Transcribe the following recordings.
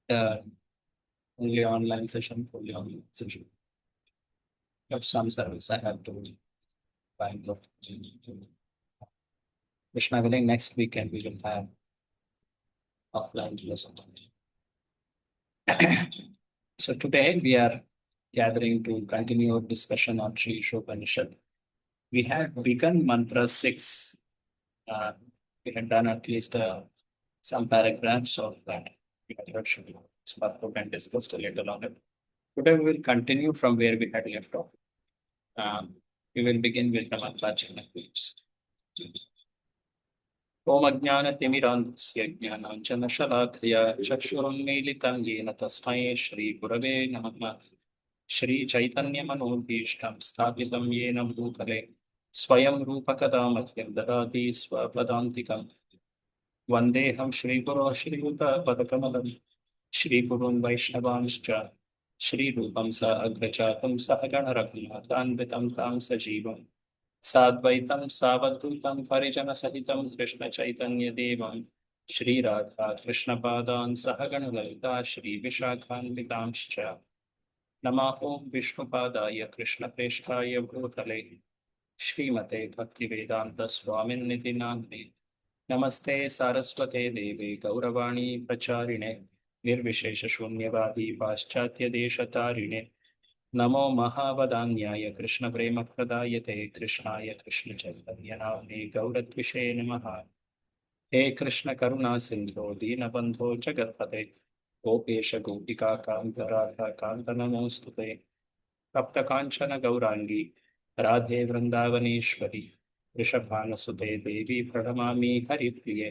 uh, only online session, fully online session. Of some service I have to find out. Krishna willing, next weekend we will have offline lesson. So today we are gathering to continue our discussion on Sri Ishopanishad. We had begun mantra 6. Uh, we had done at least some paragraphs of that introduction. Sparko and discussed a little on it. Today we will continue from where we had left off. We will begin with the mantra chana, please. ॐ अज्ञानतिमिरान्धस्य ज्ञानाञ्जनशलाखया चक्षुरुन्मीलितं येन तस्मै श्रीगुरवे नमः श्रीचैतन्यमनोभीष्टं स्थापितं येन भूतले स्वयं रूपकदा मह्यं ददाति स्वपदान्तिकं वन्देऽहं श्रीगुरो श्रीयुतपदकमलं श्रीगुरुन् वैष्णवांश्च श्रीरूपं स अग्रजातं सहगणरघुनाथान्वितं तां सजीवम् साद्वैतं सावधूतं परिजनसहितं कृष्णचैतन्यदेवं श्रीराधा कृष्णपादान् सहगणललिता श्रीविशाखान्वितांश्च नमः ॐ विष्णुपादाय कृष्णप्रेष्ठाय भूतले श्रीमते भक्तिवेदान्तस्वामिन्निति नाम्ने नमस्ते सारस्वते देवे गौरवाणी प्रचारिणे निर्विशेषशून्यवादी पाश्चात्यदेशतारिणे नमो महावदान्याय कृष्णप्रेमप्रदायते कृष्णाय कृष्णचैतन्यनाम्ने गौरद्विषे नमः हे कृष्ण करुणा सिन्धो दीनबन्धो जगत्पते गोपेश गोपिका कान्त राधा कान्त नमोऽस्तुते तप्तकाञ्चन गौराङ्गी राधे वृन्दावनेश्वरी वृषभानुसुते देवी प्रणमामि हरिप्रिये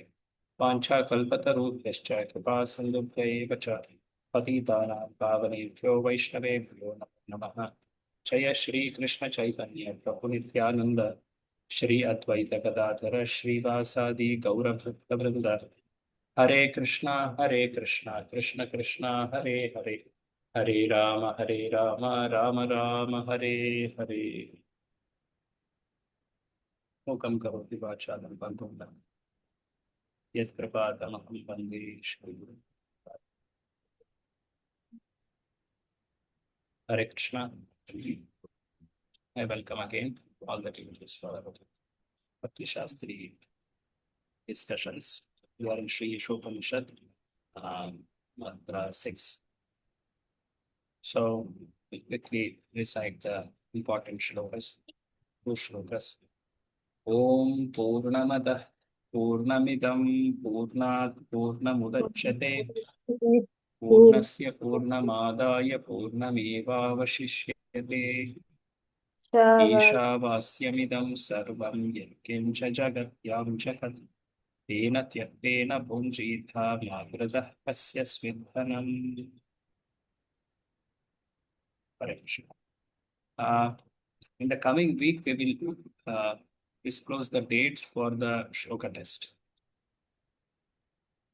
वाञ्छाकल्पतरुभ्यश्च कृपा सिन्धुभ्य एव च पतितानां पावनेभ्यो वैष्णवेभ्यो नमो नमः जय श्री कृष्ण चैतन्य प्रभु नित्यानंद श्री अद्वैत गदाधर श्रीवासादि गौरभक्तवृंद हरे कृष्णा कृष्ण कृष्णा हरे हरे हरे राम राम राम हरे हरे मूकं करोति वाचालं पङ्गुं यत्कृपातमहं वन्दे श्रीगुरुं हरे Krishna I welcome again all the devotees for our Bhakti Shastri discussions. We are in Sri Ishopanishad, mantra 6. So we'll quickly recite the important shlokas, two shlokas. Om Purnamadah Purnamidam Purnat Purnamudachyate Purnasya Purnamadaya Purnamevavashishyate ईशावास्यमिदं सर्वं यत्किञ्च जगत्यां जगत् तेन त्यक्तेन भुञ्जीथा व्याघ्रतः कस्य स्विद्धनम् In the coming week, we will disclose the dates for the shloka test.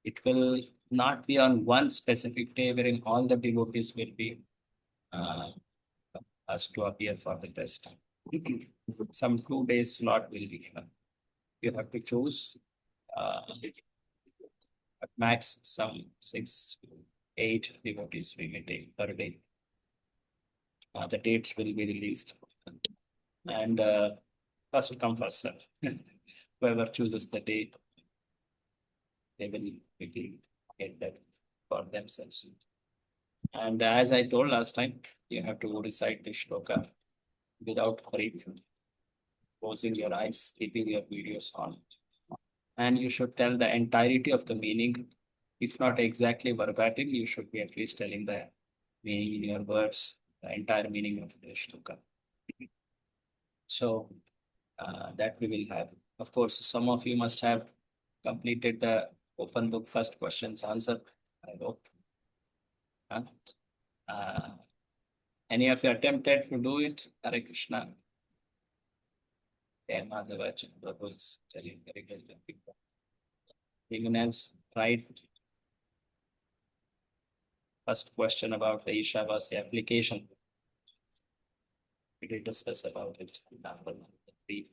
It will not be on one specific day wherein all the devotees will be asked to appear for the test. Some 2 days slot will be given. You have to choose at max some 6 to 8 devotees we may take per day. The dates will be released. And first come, first serve. Whoever chooses the date, they will quickly get that for themselves. And as I told last time, you have to recite the shloka without hurry, closing your eyes, keeping your videos on. And you should tell the entirety of the meaning. If not exactly verbatim, you should be at least telling the meaning in your words, the entire meaning of the shloka. So that we will have. Of course, some of you must have completed the open book first questions answer, I hope. Any of you attempted to do it? Hare Krishna. Madhava Prabhu is telling very good people. Anyone else tried? First question about the Ishavasya application. We did discuss about it after the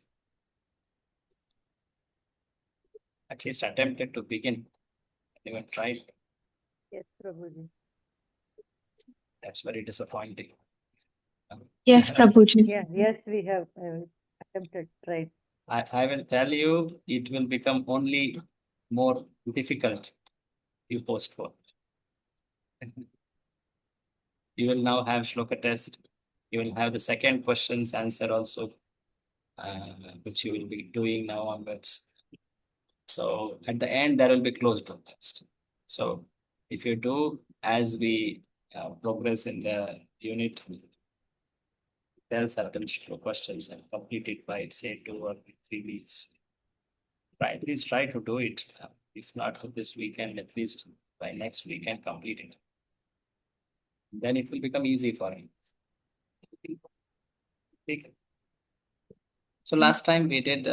at least attempted to begin. Anyone tried? Yes, Prabhuji. That's very disappointing. Yes, Prabhuji. Yeah, yes, we have attempted, right. I will tell you, it will become only more difficult you postpone. You will now have shloka test. You will have the second question's answer also, which you will be doing now onwards. So at the end, there will be closed door test. So if you do as we progress in the unit, tell certain questions and complete it by say 2 or 3 weeks. Right, please try to do it. If not this weekend, at least by next weekend, complete it. Then it will become easy for you. Okay. So last time we did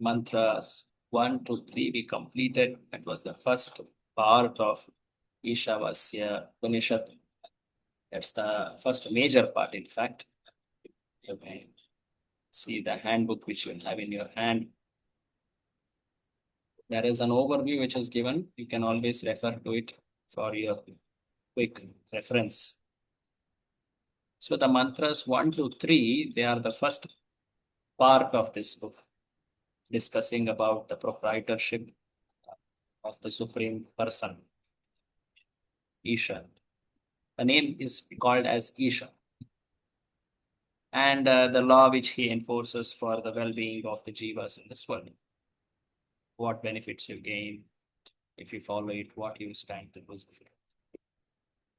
mantras 1 to 3. We completed. That was the first part of Ishavasya Upanishad. That's the first major part. In fact, you can see the handbook which you have in your hand. There is an overview which is given. You can always refer to it for your quick reference. So the mantras 1 to 3, they are the first part of this book, discussing about the proprietorship of the Supreme Person, Isha. The name is called as Isha. And the law which he enforces for the well-being of the jivas in this world. What benefits you gain if you follow it, what you stand to lose.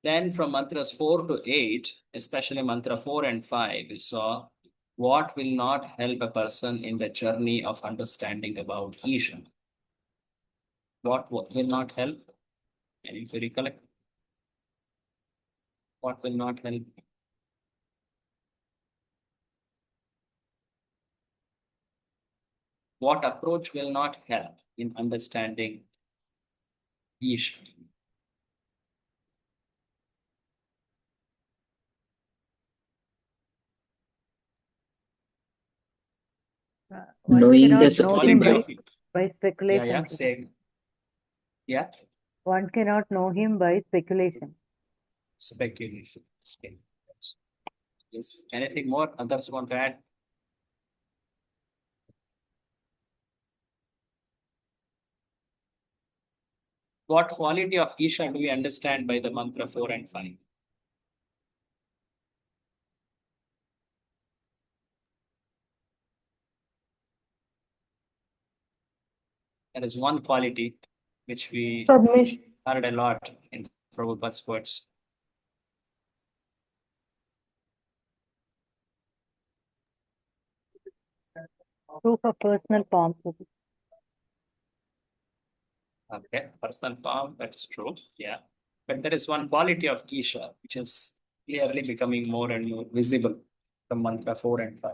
Then from mantras 4 to 8, especially mantra 4 and 5, we saw what will not help a person in the journey of understanding about Isha. What will not help? Can you recollect? What will not help? What approach will not help in understanding Isha? One Knowing cannot the know Supreme him Quality of by yeah, speculation. say yeah, One cannot know him by speculation. speculation. Okay. Yes. Anything more? Others want to add? What quality of Isha do we understand by the mantra 4 and 5? There is one quality which we Submission. heard a lot in Prabhupada's words. Proof of personal form. Okay, personal form, that's true. Yeah. But there is one quality of Isha which is clearly becoming more and more visible from mantra 4 and 5.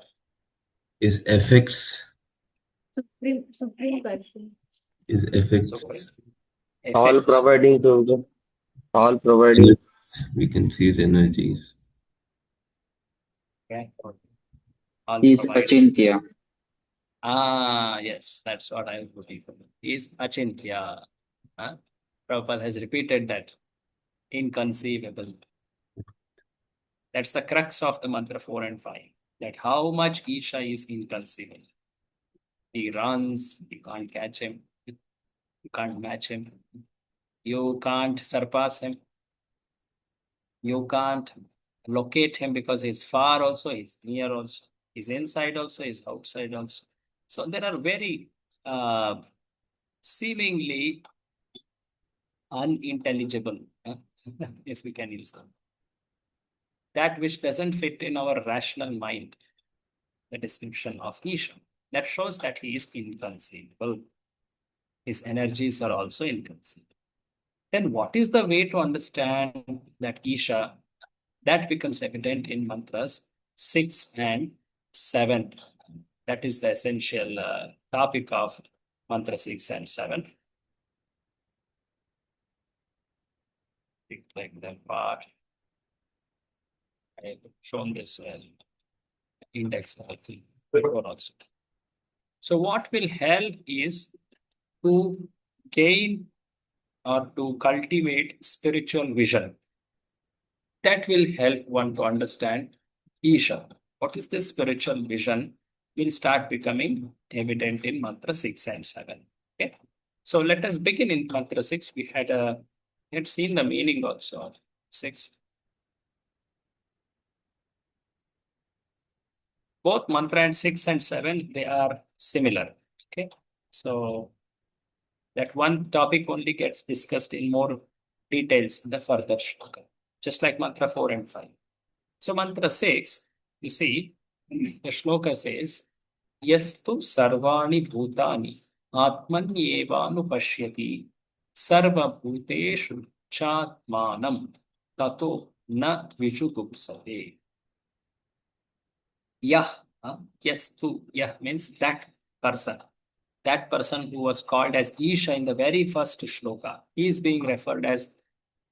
His effects, Supreme person. his Supreme. effects, All Effects. providing to all providing. we can see his energies. Okay. All He is providing. Achintya. Yes, that's what I was looking for. He is Achintya. Huh? Prabhupada has repeated that. Inconceivable. That's the crux of the mantra 4 and 5. That how much Isha is inconceivable. He runs, you can't catch him, you can't match him, you can't surpass him, you can't locate him because he's far also, he's near also, he's inside also, he's outside also. So there are very seemingly unintelligible, if we can use them. That which doesn't fit in our rational mind, the description of Isha. That shows that he is inconceivable. His energies are also inconceivable. Then what is the way to understand that Isha? That becomes evident in mantras 6 and 7. That is the essential topic of mantra 6 and 7. Like that part. I have shown this index before also. So what will help is to gain or to cultivate spiritual vision. That will help one to understand Isha. What is this spiritual vision will start becoming evident in mantra 6 and 7. Okay. So let us begin in mantra 6. We had seen the meaning also of 6. Both mantra and 6 and 7, they are similar. Okay. So that one topic only gets discussed in more details in the further shloka, just like mantra 4 and 5. So mantra 6, you see, the shloka says, Yastu sarvani bhutani atmanyevanu sarva bhuteshu chatmanam tato na vijugupsate. Yah, yastu, yah means that person. That person who was called as Isha in the very first shloka, he is being referred as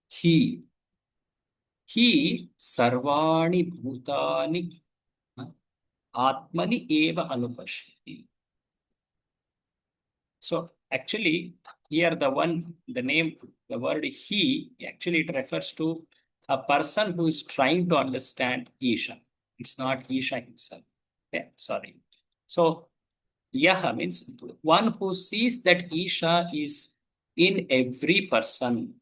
he. He sarvani bhutani atmani eva anupashyati. So actually, here the word he, actually it refers to a person who is trying to understand Isha. It's not Isha himself. Yeah, sorry. So Yaha means one who sees that Isha is in every person,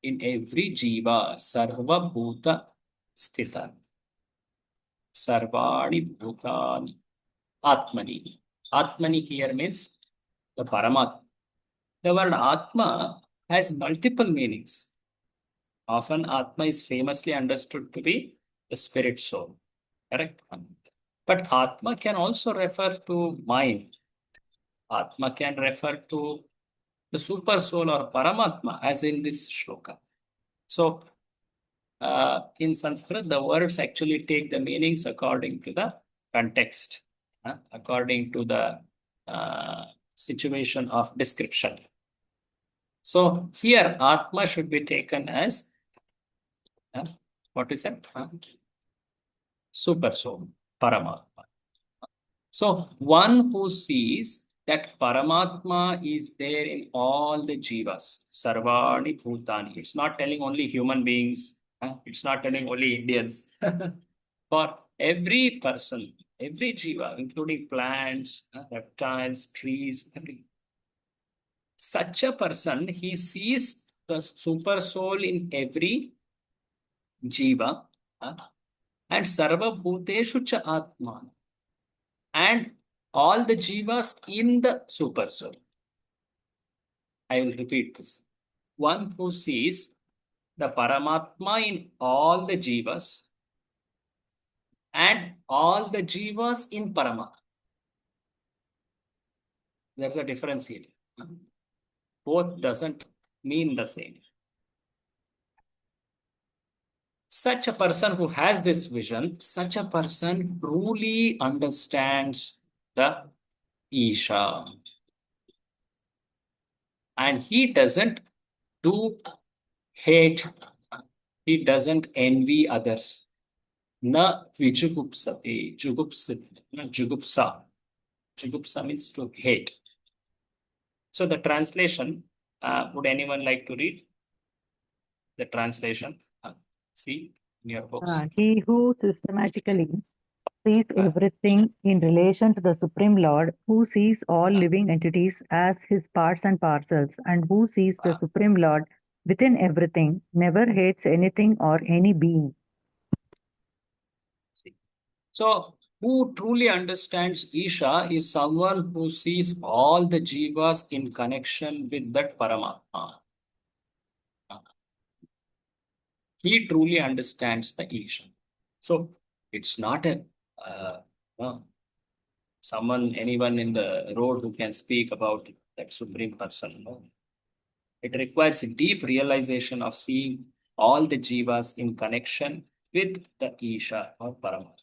in every jiva, sarva bhuta sthita. Sarvani bhutani atmani. Atmani here means the Paramatma. The word Atma has multiple meanings. Often Atma is famously understood to be the spirit soul. Correct? But Atma can also refer to mind. Atma can refer to the super soul or Paramatma, as in this shloka. So, in Sanskrit, the words actually take the meanings according to the context, according to the situation of description. So, here Atma should be taken as what is it? Super soul, Paramatma. So, one who sees that Paramatma is there in all the jivas, Sarvani Bhutani. It's not telling only human beings, it's not telling only Indians. For every person, every jiva, including plants, reptiles, trees, everything. Such a person, he sees the super soul in every jiva and Sarva Bhuteshu cha Atman, and all the jivas in the super soul. I will repeat this. One who sees the Paramatma in all the jivas and all the jivas in Paramatma. There's a difference here. Both doesn't mean the same. Such a person who has this vision, such a person truly understands the Isha. And he doesn't do hate, he doesn't envy others. Na vijugupsate, jugupsa. Jugupsa means to hate. So the translation, would anyone like to read the translation? See in your books. He who systematically sees everything in relation to the Supreme Lord, who sees all living entities as his parts and parcels, and who sees the Supreme Lord within everything, never hates anything or any being. So, who truly understands Isha is someone who sees all the jivas in connection with that Paramatma. He truly understands the Isha. So, it's not a anyone in the road who can speak about that supreme person. No. It requires a deep realization of seeing all the jivas in connection with the Isha or Paramatma.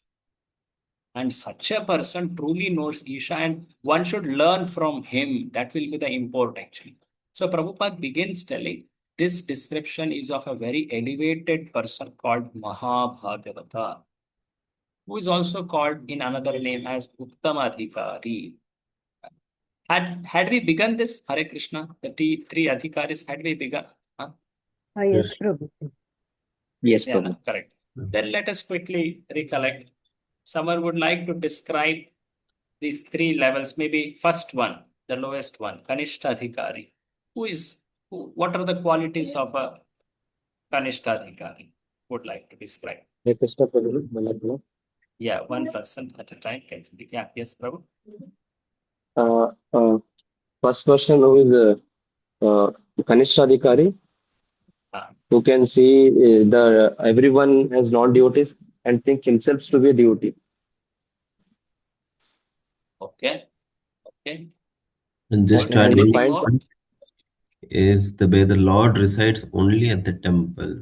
And such a person truly knows Isha, and one should learn from him. That will be the import actually. So Prabhupada begins telling this description is of a very elevated person called Mahabhagavata, who is also called in another name as Uttamadhikari. Had we begun this, Hare Krishna, the three adhikaris, had we begun? Yes, Yes. Prabhu. Yes, Yeah, Prabhu. correct. Then let us quickly recollect. Someone would like to describe these three levels, maybe first one, the lowest one, Kanishta Adhikari. What are the qualities of a Kanishta Adhikari? Would like to describe. Hare Krishna, Prabhu. Manapana. Yeah, one person at a time can speak. Yeah, yes, Prabhu. Uh, uh, First person who is Kanishta Adhikari, Ah, who can see the everyone has non-devotees and think himself to be a devotee. okay, okay. And just Good. to add And he one Anything finds more? is the way the Lord resides only at the temple.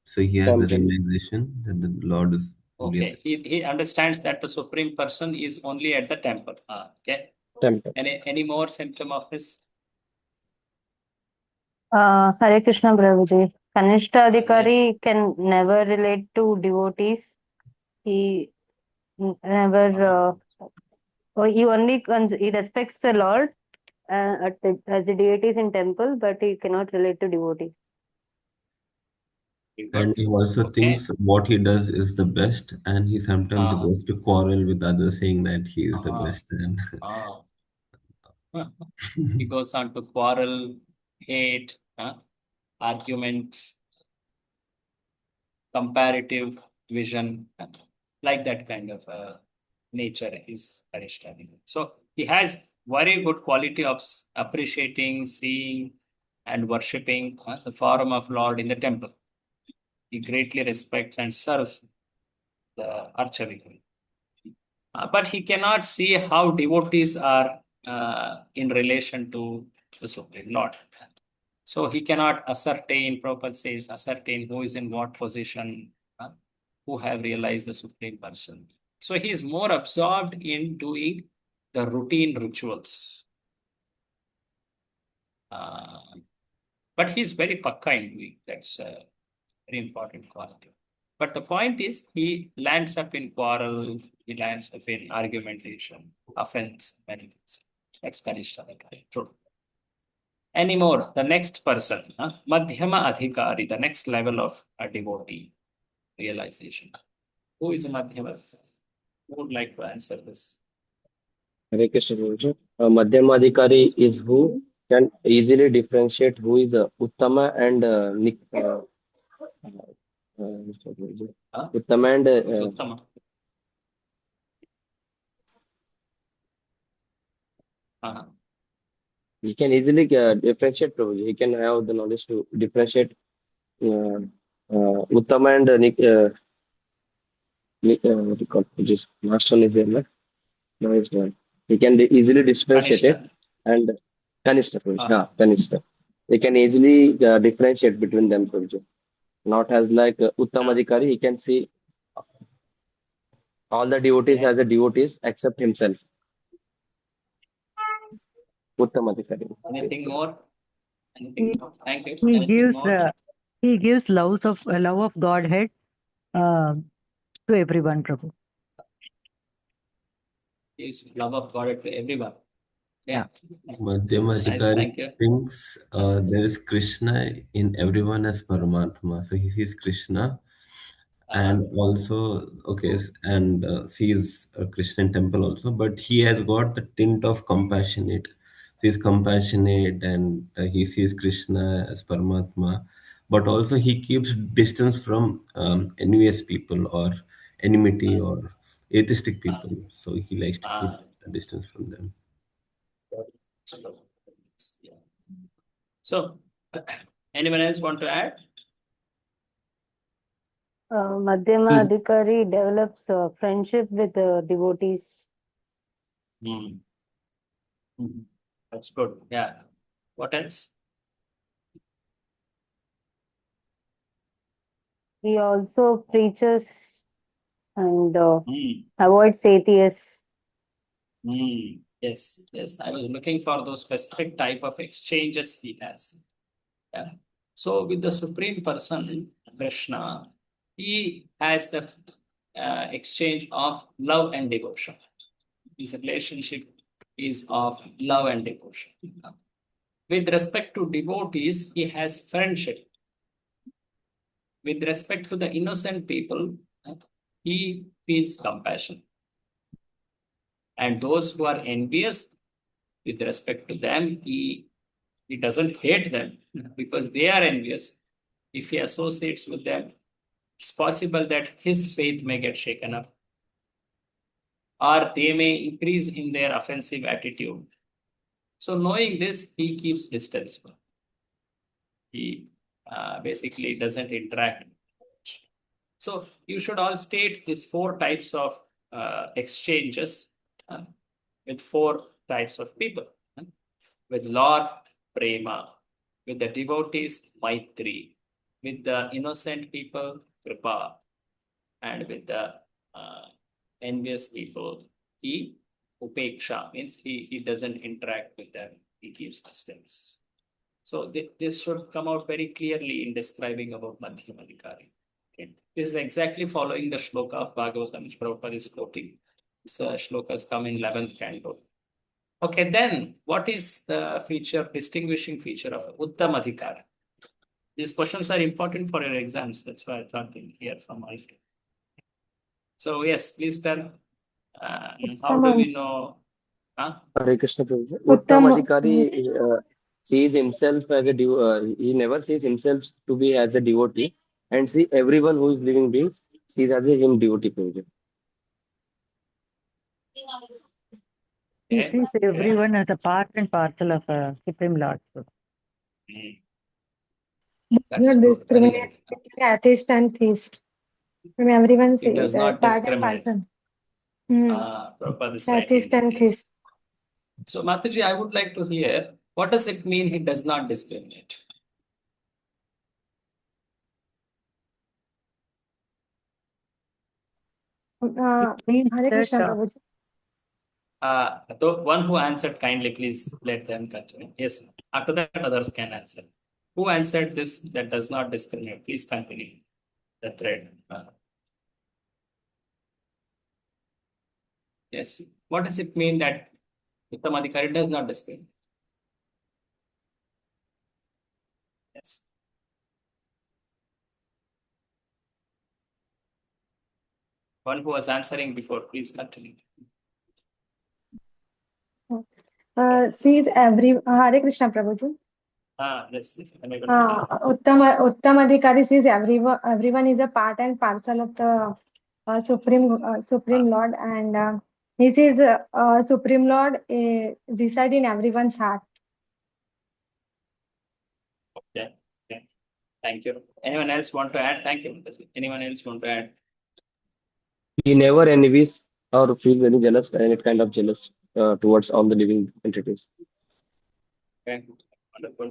So he has a temple, realization that the Lord is only at the Okay. He understands that the Supreme Person is only at the temple. Okay. temple. Any more symptom of his? Hare Krishna Prabhuji. Kanishta Yes. Adhikari can never relate to devotees. He never, he only he respects the Lord as the deities in temple, but he cannot relate to devotees. Very And good. he also Okay. thinks what he does is the best, and he sometimes Ah, goes to quarrel with others, saying that he is the ah, best. And ah. He goes on to quarrel, hate, arguments, comparative vision, like that kind of nature is Arishtotelian. So he has very good quality of appreciating, seeing, and worshipping the form of Lord in the temple. He greatly respects and serves the Archavika. But he cannot see how devotees are in relation to the Supreme Lord. So he cannot ascertain, Prabhupada says, ascertain who is in what position, who have realized the Supreme Person. So he is more absorbed in doing the routine rituals. But he's very pakka in doing. That's a very important quality. But the point is, he lands up in quarrel, he lands up in argumentation, offense, many things. That's Kanishta Adhikari. True. Any more? The next person, Madhyama Adhikari, the next level of a devotee realization. Who is Madhyama? Who would like to answer this? Hare Krishna, Prabhu. Madhyama Adhikari is who can easily differentiate who is Uttama and Mr. Prabhuji. Huh? Uttama and Who is Uttama? Uh-huh. he can easily differentiate, Prabhuji. He can have the knowledge to differentiate Uttama and what do you call it? Just last one is there, no? No, it's not. He can easily differentiate it Kanishta. and Kanishta, Prabhuji. Uh-huh. Kanishta. They can easily differentiate between them, Prabhuji. Not as like Uttama Adhikari, he can see all the devotees Okay. as a devotees except himself. Uttama Adhikari. Yes, Anything Prabhuji. more? Anything more? Thank you. He Anything gives more? he gives love of Godhead uh, to everyone, Prabhu. Is love of God to everyone. Yeah. Madhyama Nice. Adhikari Thank you. thinks there is Krishna in everyone as Paramatma. So he sees Krishna and also, and sees Krishna in temple also, but he has got the tint of compassionate. So he's compassionate and he sees Krishna as Paramatma, but also he keeps distance from envious people or enmity or atheistic people. So he likes to keep a distance from them. Yeah. So, anyone else want to add? Madhyama Adhikari develops friendship with devotees. Hmm. Mhm. That's good. Yeah. What else? He also preaches and Hmm. avoids atheists. Yes, yes. I was looking for those specific type of exchanges he has. Yeah. So with the Supreme Person, Krishna, he has the exchange of love and devotion. His relationship is of love and devotion. With respect to devotees, he has friendship. with respect to the innocent people, he feels compassion. And those who are envious, with respect to them, he doesn't hate them because they are envious. If he associates with them, it's possible that his faith may get shaken up, or they may increase in their offensive attitude. So knowing this, he keeps distance. He basically doesn't interact. So you should all state these 4 types of exchanges with 4 types of people. With Lord, Prema. With the devotees, Maitri. With the innocent people, Kripa. And with the envious people, he Upeksha, means he doesn't interact with them. He keeps distance. So this should come out very clearly in describing about Madhyamadikari. Okay. This is exactly following the shloka of Bhagavatam which Prabhupada is quoting. This shlokas come in 11th canto. Okay, then what is the distinguishing feature of Uttamadhikari? These questions are important for your exams. That's why I thought to hear from all of you. So yes, please tell. How do we know? Hare Krishna Prabhuji. Uttama- Uttamadhikari sees himself as a he never sees himself to be as a devotee, and see everyone who is living beings sees as a him devotee Prabhuji. He Okay. sees everyone as a part and parcel of a Supreme Lord. So, That's Not good. Very discriminate good. between atheist and theist. I mean, everyone It say does that not part and discriminate. parcel. Prabhupada is writing Atheist and this. theist. So Mataji, I would like to hear, what does it mean he does not discriminate? it means Hare Krishna that Prabhuji. The one who answered, kindly please let them continue. Yes, after that others can answer. Who answered this that does not discriminate? Please continue the thread. Yes. What does it mean that Uttamadhikari does not discriminate? Yes. One who was answering before, please continue. Sees every Hare Krishna Prabhuji. Yes. I'm able to hear. Uttamadhikari sees everyone is a part and parcel of the Supreme Lord, and he sees Supreme Lord reside in everyone's heart. Okay. Okay. Thank you. Anyone else want to add? Thank you. Anyone else want to add? He never envies or feels any jealous, any kind of jealous towards all the living entities. Okay. Wonderful.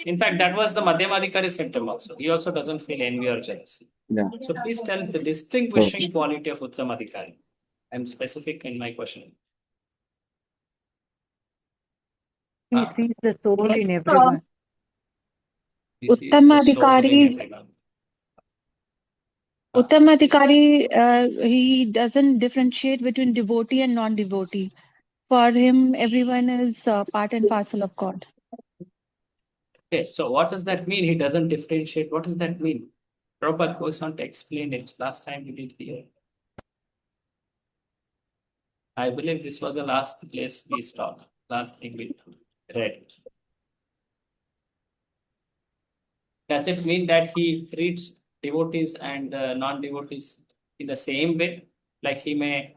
In fact, that was the Madhyamadhikari symptom also. He also doesn't feel envy or jealousy. Yeah. So please tell the distinguishing quality of Uttamadhikari. I'm specific in my question. he sees the soul in everyone. This is the soul in everyone. Uttamadhikari, he doesn't differentiate between devotee and non-devotee. For him, everyone is part and parcel of God. Okay, so what does that mean? He doesn't differentiate. What does that mean? Prabhupada goes on to explain it. Last time we did here. I believe this was the last place we stopped. Last thing we read. Does it mean that he treats devotees and non-devotees in the same way? Like he may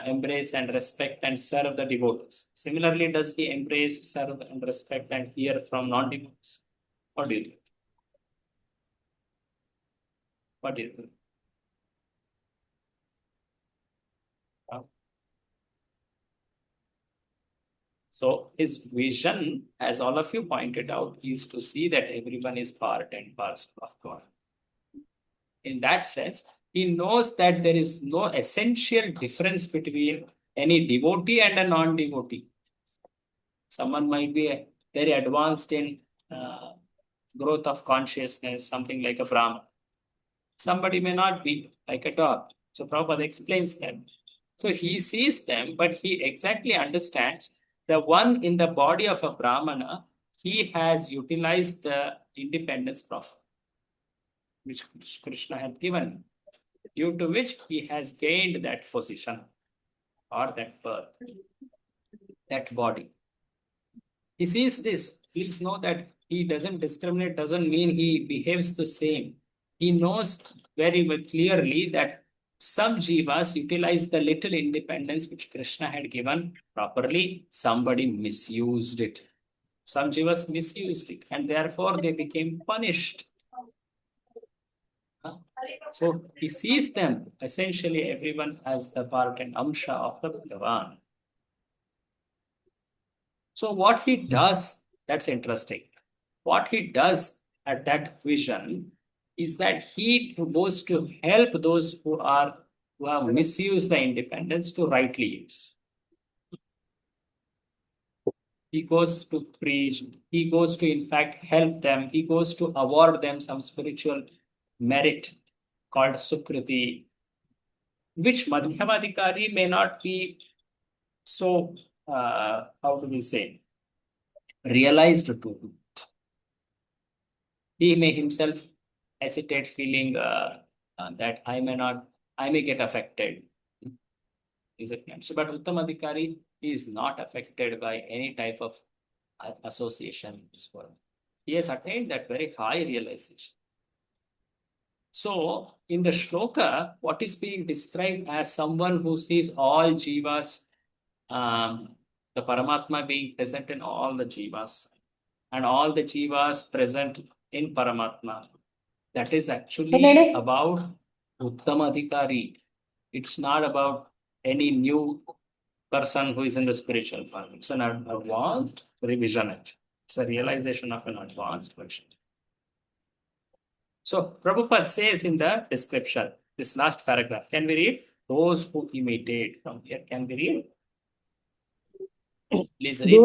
embrace and respect and serve the devotees. Similarly, does he embrace, serve and respect and hear from non-devotees? What do you think? What do you think? So his vision, as all of you pointed out, is to see that everyone is part and parcel of God. In that sense, he knows that there is no essential difference between any devotee and a non-devotee. Someone might be very advanced in growth of consciousness, something like a Brahman. Somebody may not be, like a dog. So Prabhupada explains them. So he sees them, but he exactly understands the one in the body of a Brahmana, he has utilized the independence profit. which Krishna had given, due to which he has gained that position or that birth, that body. He sees this, he'll know that he doesn't discriminate, doesn't mean he behaves the same. He knows very clearly that some jivas utilize the little independence which Krishna had given properly, somebody misused it. Some jivas misused it, and therefore they became punished. So he sees them, essentially everyone as the part and amsha of the Bhagavan. So what he does, that's interesting. What he does at that vision is that he goes to help those who have misused the independence to rightly use. He goes to preach, he goes to in fact help them, he goes to award them some spiritual merit called Sukriti, which Madhyamadikari may not be so, how do we say, realized to do. He may himself hesitate, feeling that I may get affected. Is it not? So, but Uttamadhikari is not affected by any type of association in this world. He has attained that very high realization. So, in the shloka, what is being described as someone who sees all jivas, the Paramatma being present in all the jivas, and all the jivas present in Paramatma. That is actually about Uttamadhikari. It's not about any new person who is in the spiritual path. It's an advanced revision. It's a realization of an advanced version. So Prabhupada says in the description, this last paragraph, can we read? Those who imitate from here, can we read? Please read.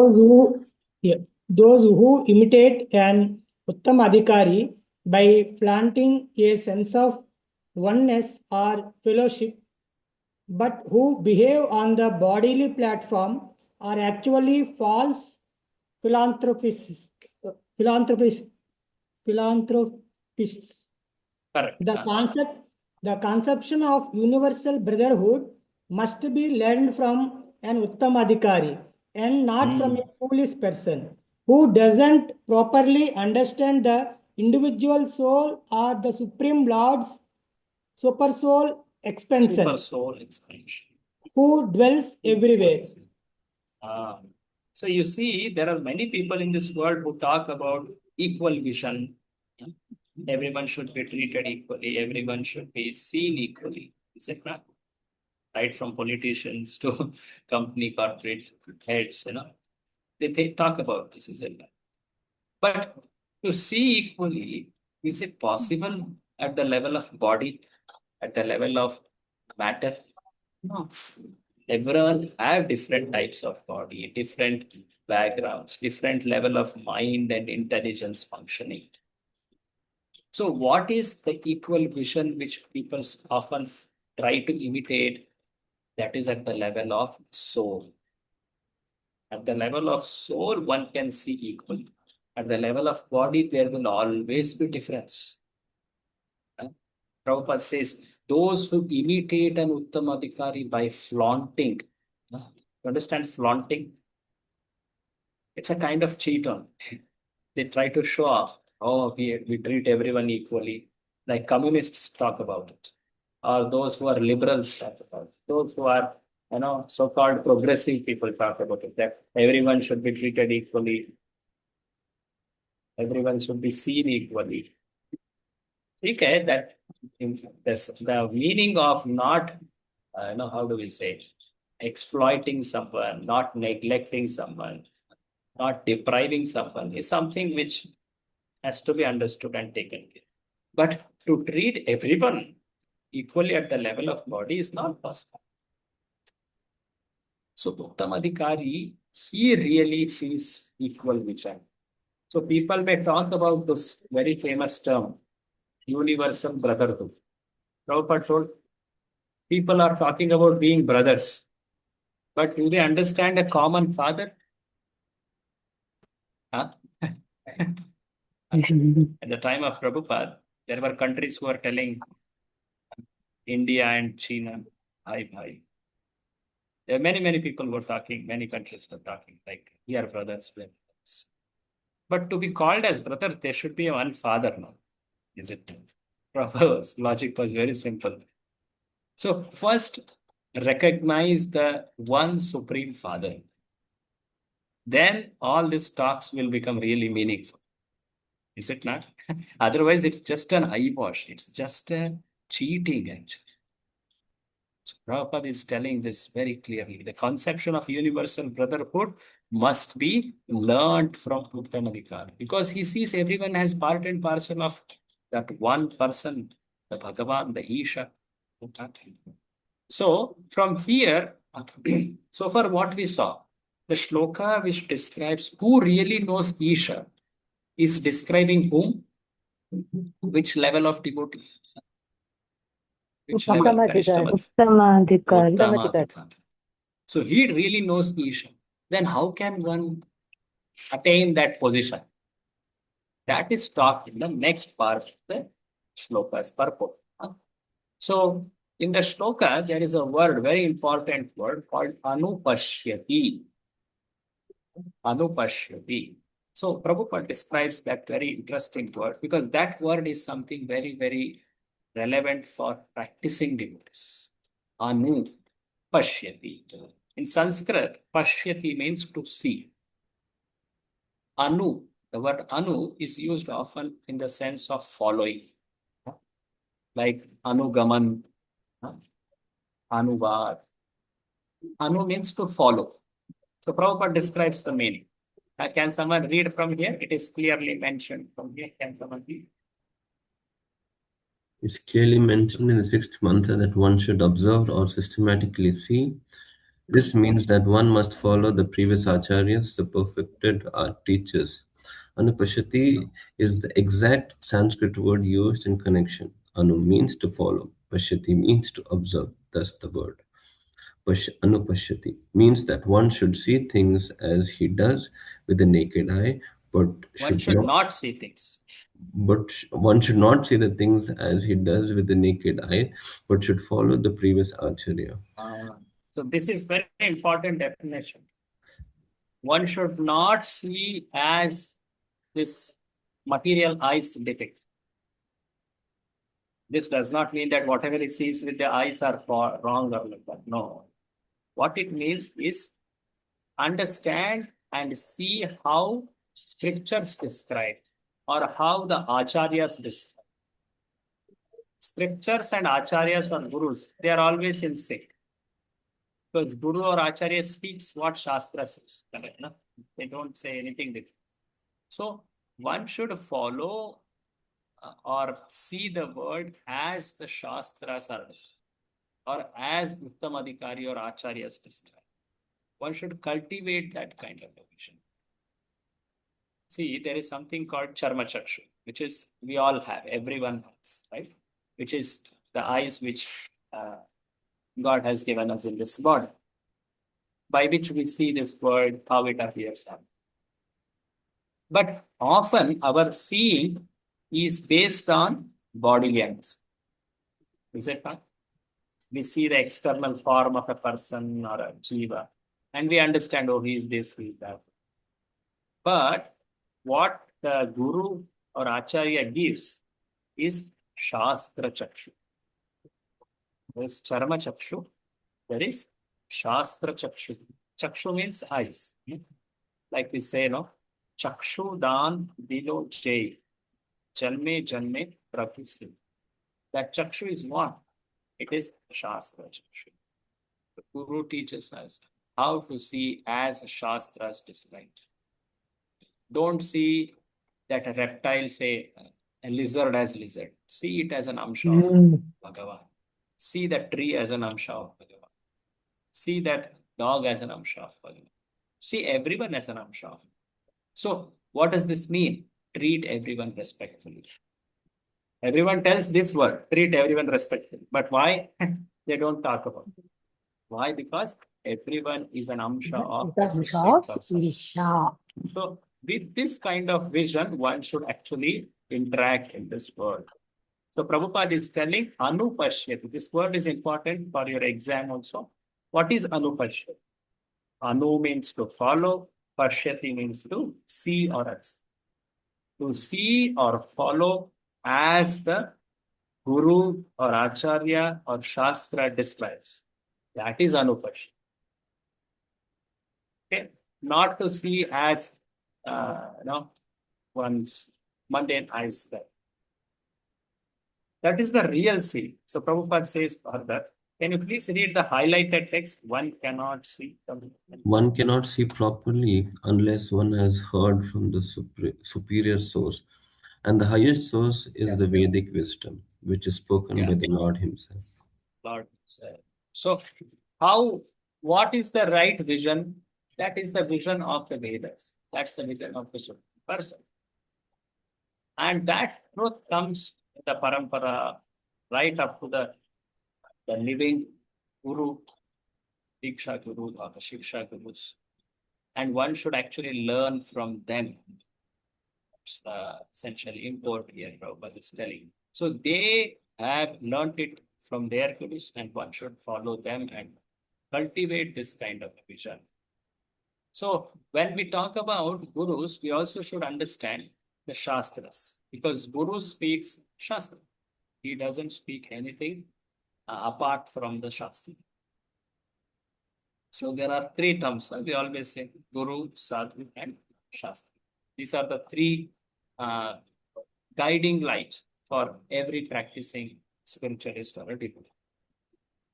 Those who imitate an Uttam Adhikari by planting a sense of oneness or fellowship, but who behave on the bodily platform are actually false philanthropists. Philanthropists. Correct. The conception of universal brotherhood must be learned from an Uttam Adhikari and not from a foolish person who doesn't properly understand the individual soul or the Supreme Lord's super soul expansion. Super soul expansion. Who dwells everywhere. So you see, there are many people in this world who talk about equal vision. Everyone should be treated equally. Everyone should be seen equally. Is it not? Right from politicians to company corporate heads, they talk about this, is it not? But to see equally, is it possible at the level of body, at the level of matter? No. Everyone have different types of body, different backgrounds, different level of mind and intelligence functioning. So what is the equal vision which people often try to imitate? That is at the level of soul. At the level of soul, one can see equal. At the level of body, there will always be difference. Prabhupada says, those who imitate an Uttamadhikari by flaunting. You understand flaunting? It's a kind of cheat on. They try to show off. Oh, we treat everyone equally. Like communists talk about it. Or those who are liberals talk about it. Those who are, so-called progressive people talk about it. That everyone should be treated equally. Everyone should be seen equally. Okay, the meaning of not, how do we say, exploiting someone, not neglecting someone, not depriving someone is something which has to be understood and taken care. But to treat everyone equally at the level of body is not possible. So Uttamadhikari, he really sees equal vision. So people may talk about this very famous term, universal brotherhood. Prabhupada told, people are talking about being brothers, but do they understand a common father? Huh? At the time of Prabhupada, There were countries who were telling India and China, hi, bhai. There are many people were talking, many countries were talking, like, we are brothers, we are brothers. But to be called as brothers, there should be one father, no? Is it? Prabhupada's logic was very simple. So first, recognize the one supreme father. Then all these talks will become really meaningful. Is it not? Otherwise, it's just an eyewash. It's just a cheating, actually. So Prabhupada is telling this very clearly. The conception of universal brotherhood must be learned from Uttamadikar, because he sees everyone as part and parcel of that one person, the Bhagavan, the Isha. So from here, so far what we saw, the shloka which describes who really knows Isha is describing whom? Which level of devotee? Which level? Uttamadhikari. Kanishtha Uttamadhikari. Uttamadhikari. So he really knows Isha. Then how can one attain that position? That is taught in the next part of the shloka's purport. So in the shloka, there is a word, very important word called anupashyati. Anupashyati. So Prabhupada describes that very interesting word, because that word is something very relevant for practicing devotees. Anu pashyati. In Sanskrit, pashyati means to see. Anu, the word anu is used often in the sense of following, like anugaman, anuvad. Anu means to follow. So Prabhupada describes the meaning. Can someone read from here? It is clearly mentioned from here. Can someone read? It's clearly mentioned in the sixth mantra that one should observe or systematically see. This means that one must follow the previous acharyas, the perfected art teachers. Anupashati is the exact Sanskrit word used in connection. Anu means to follow. Pashyati means to observe. Thus the word. Anupashyati means that one should see things as he does with the naked eye, but One should should not see things. one should not see the things as he does with the naked eye, but should follow the previous acharya. So this is very important definition. One should not see as this material eyes depict. This does not mean that whatever he sees with the eyes are wrong or like that. No. What it means is understand and see how scriptures describe or how the acharyas describe. Scriptures and acharyas or gurus, they are always in sync. Because guru or acharya speaks what shastra says. Correct, no? They don't say anything different. So one should follow or see the word as the shastras are described, or as Uttamadhikari or acharyas describe. One should cultivate that kind of a vision. See, there is something called charma chakshu, which is we all have, everyone has, right? Which is the eyes which God has given us in this body, by which we see this world, how it appears. But often our seeing is based on bodily eyes. Is it not? We see the external form of a person or a jiva, and we understand, oh, he is this, he is that. But what the guru or acharya gives is shastra chakshu. There is charma chakshu, there is shastra chakshu. Chakshu means eyes. Like we say, no? Chakshu dan dilo jay, jalme jalme prabhusi. That chakshu is what? It is shastra chakshu. The guru teaches us how to see as shastras described. Don't see that a reptile, say a lizard as lizard. See it as an amsha of Bhagavan. See that tree as an amsha of Bhagavan. See that dog as an amsha of Bhagavan. See everyone as an amsha of. So what does this mean? Treat everyone respectfully. Everyone tells this word, treat everyone respectfully. But why? They don't talk about it. Why? Because everyone is an amsha of a separate person. So with this kind of vision, one should actually interact in this world. So Prabhupada is telling Anupashyati. This word is important for your exam also. What is Anupashyati? Anu means to follow, Pashyati means to see or accept. To see or follow as the Guru or Acharya or Shastra describes. That is Anupashyati. Okay? Not to see as, one's mundane eyes there. That is the real see. So Prabhupada says further, can you please read the highlighted text? One cannot see. One cannot see properly unless one has heard from the superior source. And the highest source is the Vedic wisdom, which is spoken by the Lord Himself. Lord. So, what is the right vision? That is the vision of the Vedas. That's the vision of the person. And that truth comes in the parampara right up to the living Guru, Diksha Guru, or the Shiksha Gurus. And one should actually learn from them. That's the essential import here, Prabhupada is telling. So they have learned it from their gurus, and one should follow them and cultivate this kind of vision. So when we talk about gurus, we also should understand the Shastras, because Guru speaks Shastra. He doesn't speak anything apart from the Shastra. So there are three terms. We always say Guru, Sadhu, and Shastra. These are the three guiding lights for every practicing spiritualist or a devotee.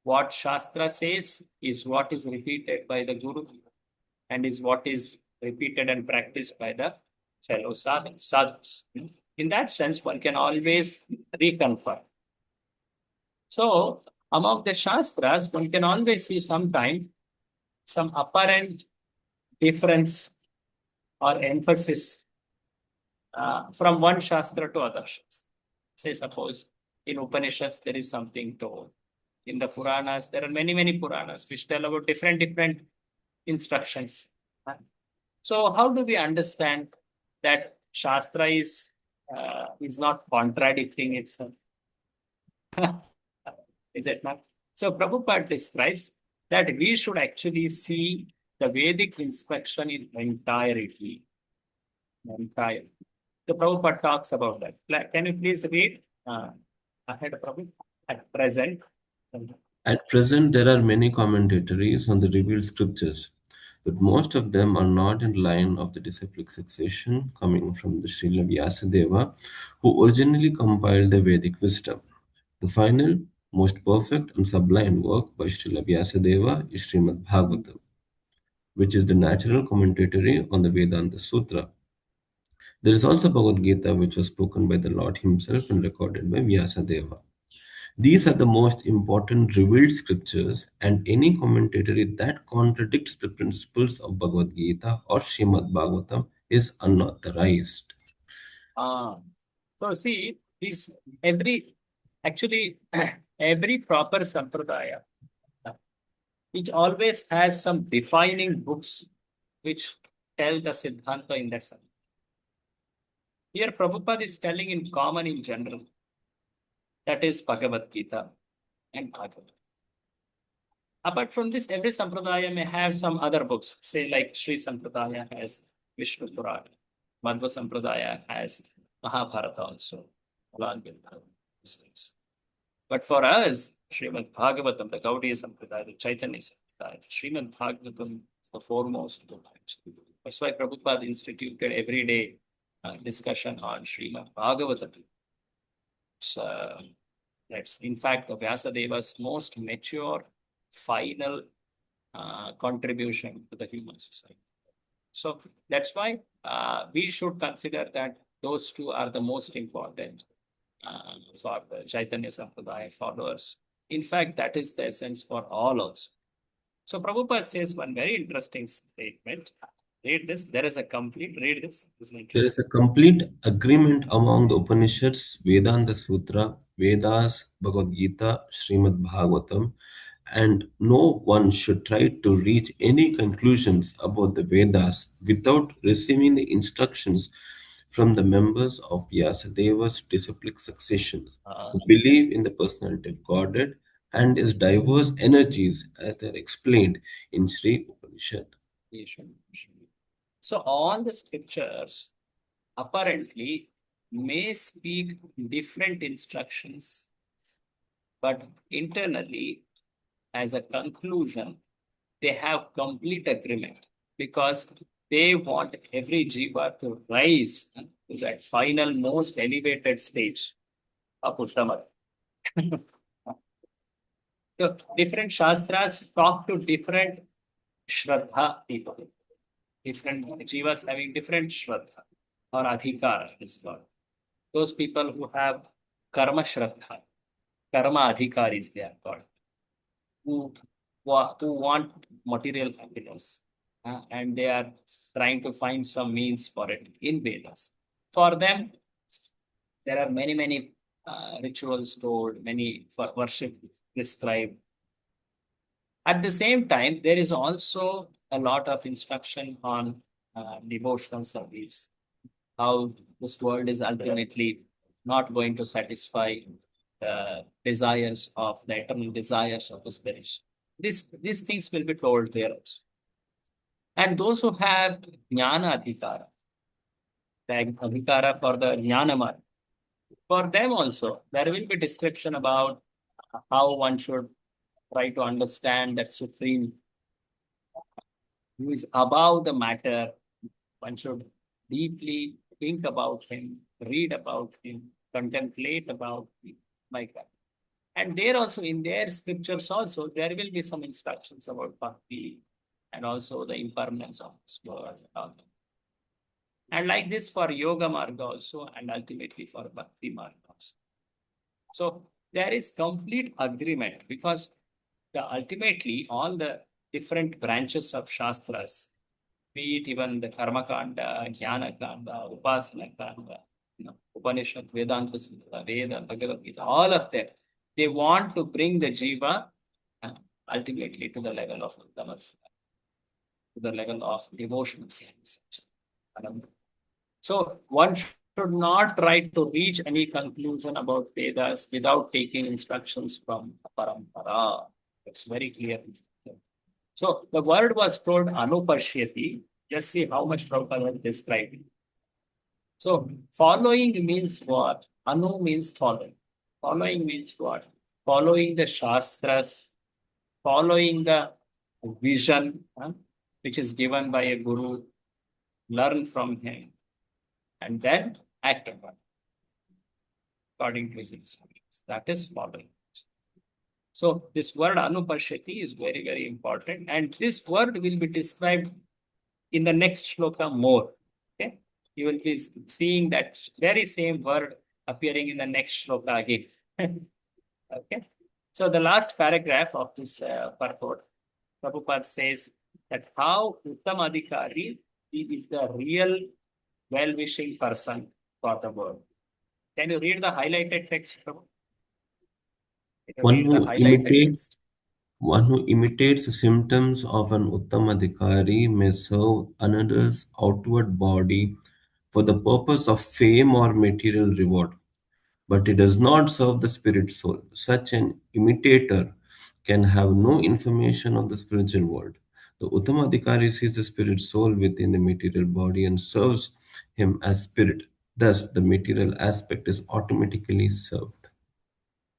What Shastra says is what is repeated by the Guru and is what is repeated and practiced by the fellow sadhus. In that sense, one can always reconfirm. So, among the Shastras, one can always see sometimes some apparent difference or emphasis from one Shastra to other Shastra. Say, suppose in Upanishads there is something told. In the Puranas, there are many Puranas which tell about different instructions. So, how do we understand that Shastra is not contradicting itself? Is it not? So, Prabhupada describes that we should actually see the Vedic instruction in entirety. The Prabhupada talks about that. Can you please read ahead, Prabhupada? At present, there are many commentaries on the revealed scriptures, but most of them are not in line of the disciplic succession coming from the Srila Vyasadeva, who originally compiled the Vedic wisdom. The final, most perfect and sublime work by Srila Vyasadeva is Srimad Bhagavatam, which is the natural commentary on the Vedanta Sutra. There is also Bhagavad Gita, which was spoken by the Lord Himself and recorded by Vyasadeva. These are the most important revealed scriptures, and any commentary that contradicts the principles of Bhagavad Gita or Srimad Bhagavatam is unauthorized. So see, every proper sampradaya, which always has some defining books which tell the Siddhanta in that sense. Here Prabhupada is telling in common in general. That is Bhagavad Gita and Bhagavad. Apart from this, every sampradaya may have some other books. Say like Sri Sampradaya has Vishnu Purana. Madhva Sampradaya has Mahabharata also, along with these things. But for us, Srimad Bhagavatam, the Gaudiya Sampradaya, the Chaitanya Sampradaya, Srimad Bhagavatam is the foremost book. That's why Prabhupada instituted everyday discussion on Srimad Bhagavatam. So, that's in fact the Vyasadeva's most mature, final contribution to the human society. So that's why we should consider that those two are the most important for the Chaitanya Sampradaya followers. In fact, that is the essence for all also. So Prabhupada says one very interesting statement. Read this. There is a complete, read this. There is a complete agreement among the Upanishads, Vedanta Sutra, Vedas, Bhagavad Gita, Srimad Bhagavatam, and no one should try to reach any conclusions about the Vedas without receiving the instructions from the members of Vyasadeva's disciplic succession, Uh, who believe in the personality of Godhead and its diverse energies as they are explained in Sri Upanishad. So all the scriptures apparently may speak different instructions, but internally, as a conclusion, they have complete agreement because they want every jiva to rise to that final, most elevated stage of Uttama. So different shastras talk to different Shraddha people, different jivas having different Shraddha or Adhikar is called. Those people who have Karma Shraddha, Karma Adhikaris they are called, who want material happiness and they are trying to find some means for it in Vedas. For them, there are many rituals told, many for worship prescribed. At the same time, there is also a lot of instruction on devotional service, how this world is ultimately not going to satisfy the desires of the eternal desires of the spirit. These things will be told there also. And those who have jnana adhikara, the adhikara for the jnana marg, for them also, there will be description about how one should try to understand that supreme who is above the matter. One should deeply think about him, read about him, contemplate about him, like that. And there also, in their scriptures also, there will be some instructions about bhakti and also the impermanence of this world. And like this for yoga marga also, and ultimately for bhakti marga also. So there is complete agreement because ultimately all the different branches of shastras, be it even the Karma Kanda, Jnana Kanda, Upasana Kanda, Upanishad, Vedanta Sutra, Veda, Bhagavad Gita, all of them, they want to bring the jiva ultimately to the level of to the level of devotional sense. So one should not try to reach any conclusion about Vedas without taking instructions from Parampara. It's very clear. So the word was told Anupashyati. Just see how much Prabhupada described it. So following means what? Anu means following. Following means what? Following the Shastras, following the vision which is given by a guru, learn from him, and then act upon it according to his instructions. That is following. So this word Anupashyati is very important, and this word will be described in the next shloka more. Okay, you will be seeing that very same word appearing in the next shloka again. Okay, so the last paragraph of this purport, Prabhupada says that how Uttam Adhikari is the real well-wishing person for the world. Can you read the highlighted text, Prabhu? One who imitates the symptoms of an Uttamadhikari may serve another's outward body for the purpose of fame or material reward, but it does not serve the spirit soul. Such an imitator can have no information of the spiritual world. The Uttamadhikari sees the spirit soul within the material body and serves him as spirit. Thus, the material aspect is automatically served.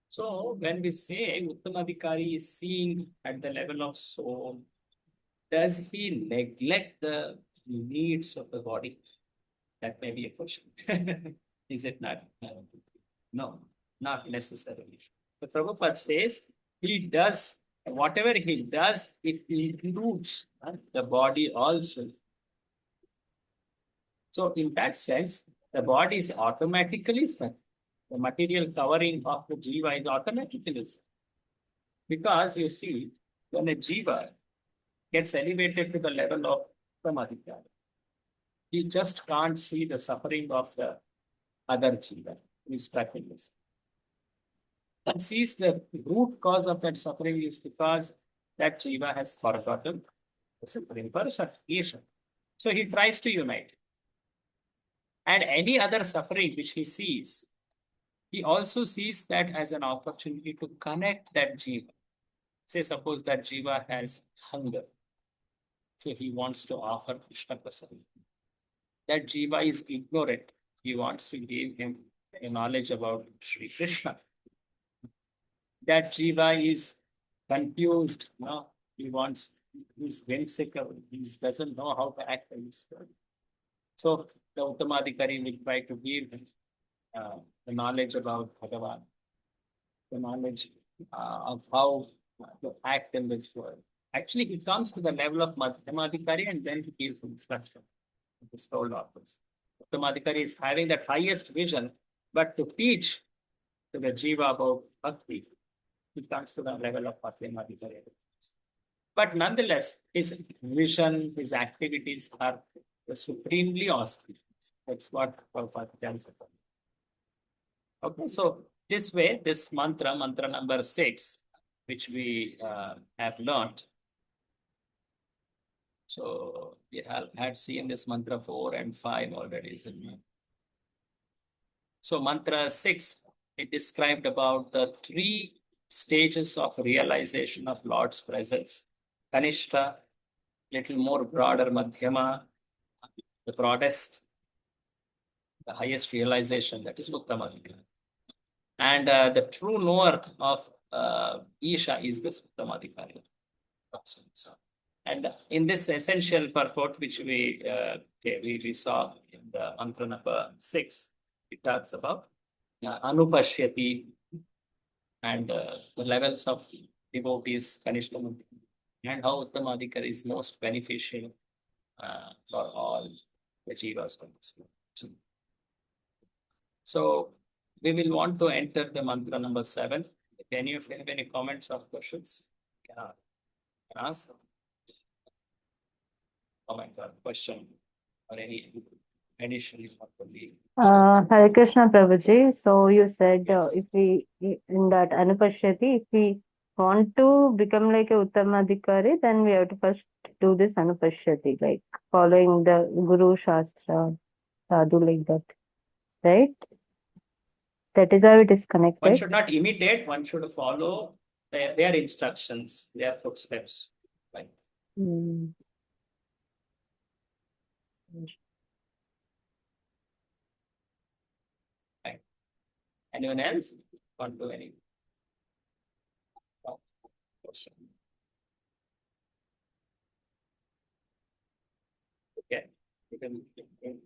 So when we say Uttamadhikari is seeing at the level of soul, does he neglect the needs of the body? That may be a question. Is it not? No, not necessarily. The Prabhupada says he does, whatever he does, it includes the body also. So in that sense, the body is automatically served. The material covering of the jiva is automatically served. Because you see, when a jiva gets elevated to the level of samadhikara, he just can't see the suffering of the other jiva who is stuck in this. He sees the root cause of that suffering is because that jiva has forgotten the Supreme Person, Isha. So he tries to unite. And any other suffering which he sees, he also sees that as an opportunity to connect that jiva. Say, suppose that jiva has hunger. So he wants to offer Krishna Prasad. That jiva is ignorant. He wants to give him a knowledge about Sri Krishna. That jiva is confused. No, he wants, he's whimsical. He doesn't know how to act in this world. So the Uttamadhikari will try to give him the knowledge about Bhagavan, the knowledge of how to act in this world. Actually, he comes to the level of Madhyamadhikari and then he gives instruction to his soul offers. Uttamadhikari is having that highest vision, but to teach to the jiva about bhakti, he comes to the level of Madhyamadhikari. But nonetheless, his vision, his activities are supremely auspicious. That's what Prabhupada tells us. Okay, so this way, this mantra number 6, which we have learned. So we had seen this mantra 4 and 5 already, isn't it? So mantra 6, it described about the 3 stages of realization of Lord's presence. Kanishta, little more broader, Madhyama, the broadest, the highest realization, that is Uttamadhikari. And the true knower of Isha is the Uttamadhikari. And in this essential purport, which we saw in the mantra number 6, it talks about Anupashyati and the levels of devotees, Kanishta, and how Uttamadhikari is most beneficial for all the jivas of this world. So we will want to enter the mantra number 7. If any of you have any comments or questions, can ask. Comment or question or any additional Hare Krishna Prabhuji. So you said Yes. if we in that Anupashyati, if we want to become like a Uttamadhikari, then we have to first do this Anupashyati, like following the Guru Shastra, sadhu, like that, right? That is how it is connected. One should not imitate, one should follow their instructions, their footsteps. Right. Hmm. Right. Anyone else want to any question? Okay, you can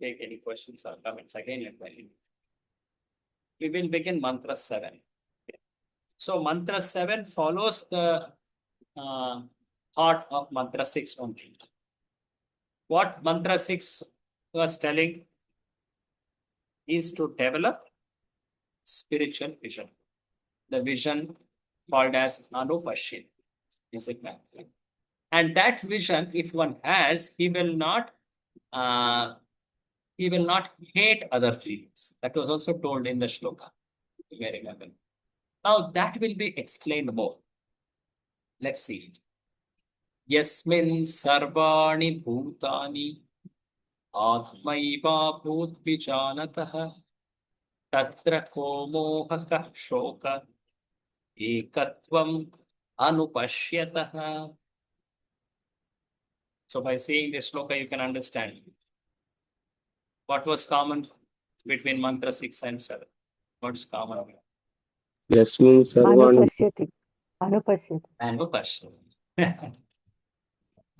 take any questions or comments again. We will begin mantra 7. Okay. So mantra 7 follows the thought of mantra 6 only. What mantra 6 was telling is to develop spiritual vision. The vision called as Anupashyati. Is it not? And that vision, if one has, he will not hate other jivas. That was also told in the shloka. You may remember. Now that will be explained more. Let's see it. Yasmin sarvani bhutani atmaiva bhutvijanatah tatra ko mohaka shoka ekatvam anupashyatah. So by seeing this shloka, you can understand what was common between mantra 6 and 7. What's common? Yasmin Sarvani. Anupashyati. Anupashyati.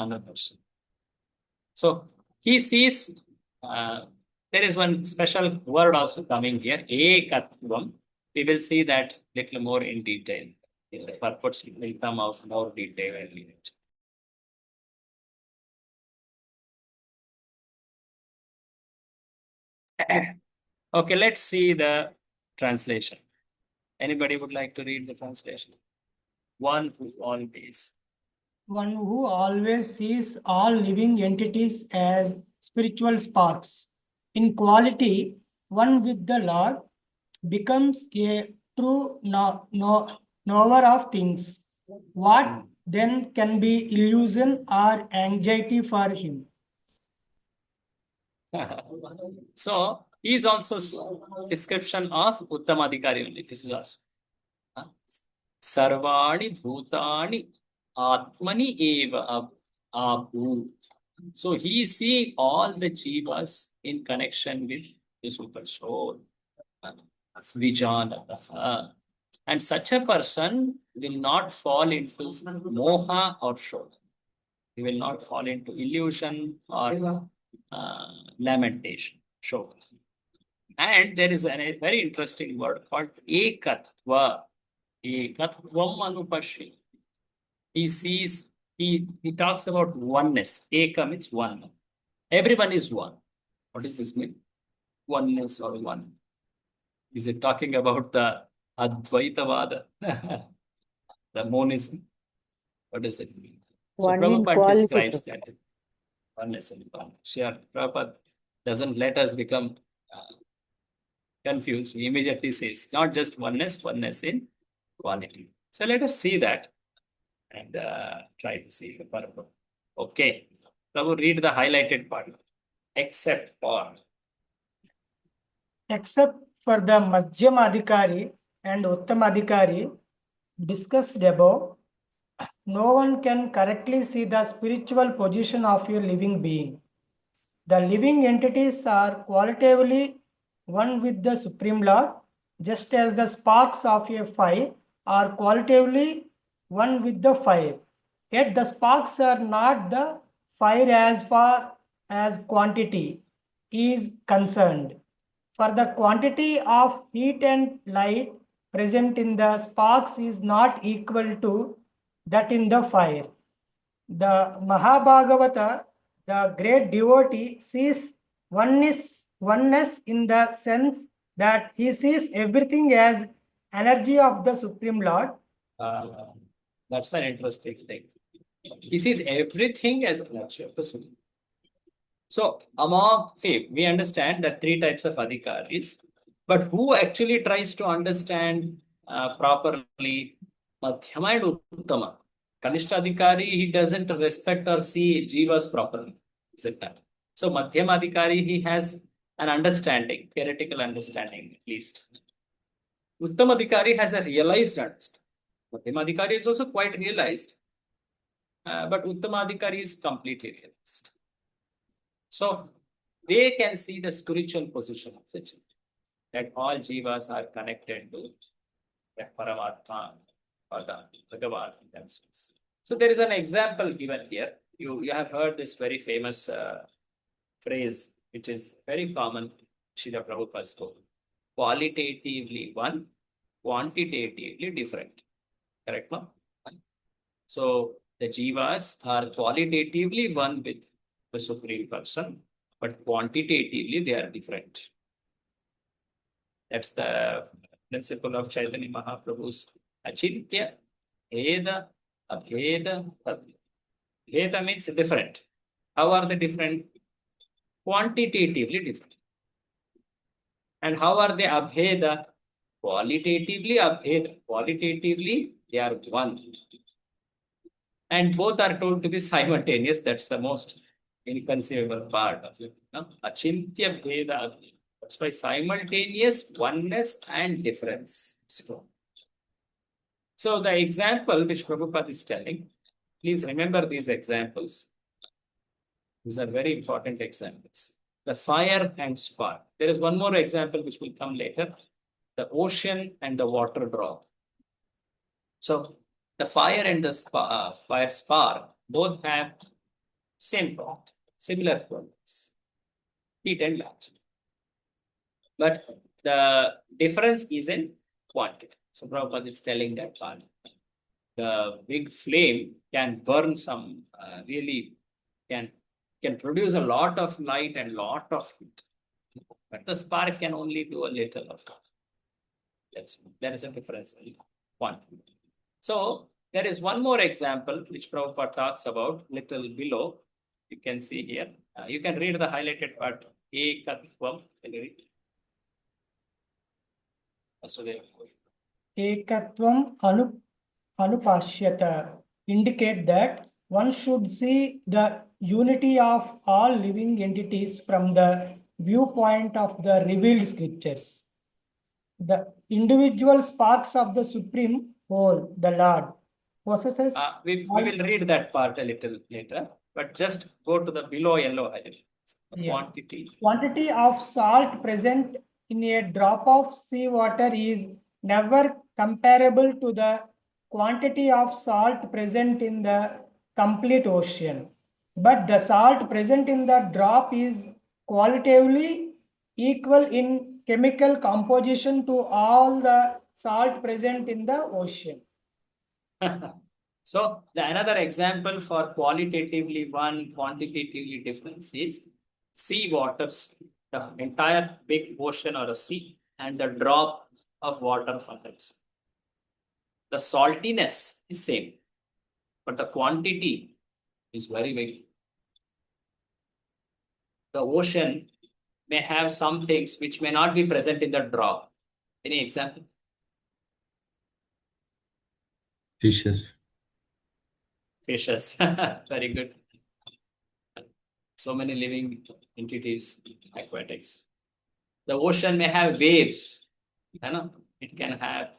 Anupashyati. So he sees, there is one special word also coming here, ekatvam. We will see that little more in detail. In the purports will come out more detail and later. Okay, let's see the translation. Anybody would like to read the translation? One who always sees all living entities as spiritual sparks. In quality, one with the Lord becomes a true knower of things. What then can be illusion or anxiety for him? So he is also description of Uttamadhikari only. This is also. Sarvani Bhutani Atmani Eva Abhut. So he is seeing all the jivas in connection with the super soul. Vijnana. And such a person will not fall into moha or shod. He will not fall into illusion or lamentation. Shod. And there is a very interesting word called ekatva. Ekatvam anupashya. He sees, he talks about oneness. Eka means one. Everyone is one. What does this mean? Oneness or one. Is it talking about the Advaitavada? The monism? What does it mean? So One in Prabhupada quality. describes that. Oneness and one. Sure, Prabhupada doesn't let us become confused. He immediately says, not just oneness, oneness in quality. So let us see that and try to see the purpose. Okay. Prabhu, read the highlighted part. Except for. Except for the Madhyamadhikari and Uttamadhikari discussed above, no one can correctly see the spiritual position of a living being. The living entities are qualitatively one with the Supreme Lord, just as the sparks of a fire are qualitatively one with the fire. Yet the sparks are not the fire as far as quantity is concerned. For the quantity of heat and light present in the sparks is not equal to that in the fire. The Mahabhagavata, the great devotee, sees oneness in the sense that he sees everything as energy of the Supreme Lord. That's an interesting thing. He sees everything as energy of the soul. So, we understand that three types of adhikaris, but who actually tries to understand properly Madhyama and Uttama? Kanishta Adhikari, he doesn't respect or see jivas properly. Is it that? So, Madhyama Adhikari, he has an understanding, theoretical understanding at least. Uttama Adhikari has a realized understanding. Madhyama Adhikari is also quite realized, but Uttama Adhikari is completely realized. So they can see the spiritual position of the jiva, that all jivas are connected to the Paramatma or the Bhagavan themselves. So there is an example given here. You have heard this very famous phrase, which is very common, Srila Prabhupada spoke. Qualitatively one, quantitatively different. Correct, no? So the jivas are qualitatively one with the Supreme Person, but quantitatively they are different. That's the principle of Chaitanya Mahaprabhu's Achintya, Bheda, Abheda, Tatva. Bheda means different. How are they different? Quantitatively different. And how are they Abheda? Qualitatively Abheda. Qualitatively they are one. And both are told to be simultaneous. That's the most inconceivable part of it. No? Achintya Bheda. That's why simultaneous oneness and difference. So the example which Prabhupada is telling, please remember these examples. These are very important examples. The fire and spark. There is one more example which will come later. The ocean and the water drop. So the fire and the fire spark both have same property, similar properties, heat and light. But the difference is in quantity. So Prabhupada is telling that part. The big flame can burn some, really can produce a lot of light and lot of heat. But the spark can only do a little of it. There is a difference in quantity. So there is one more example which Prabhupada talks about little below. You can see here. You can read the highlighted part. Ekatvam. Ekatvam anupashyata indicate that one should see the unity of all living entities from the viewpoint of the revealed scriptures. The individual sparks of the supreme whole, the Lord, possesses we all- will read that part a little later, but just go to the below yellow highlight. Yeah. Quantity. Quantity of salt present in a drop of sea water is never comparable to the quantity of salt present in the complete ocean. But the salt present in the drop is qualitatively equal in chemical composition to all the salt present in the ocean. So another example for qualitatively one, quantitatively difference is sea waters, the entire big ocean or a sea, and the drop of water from that sea. The saltiness is same, but the quantity is very, very. The ocean may have some things which may not be present in the drop. Any example? Fishes. Fishes. Very good. So many living entities, aquatics. The ocean may have waves, you know, it can have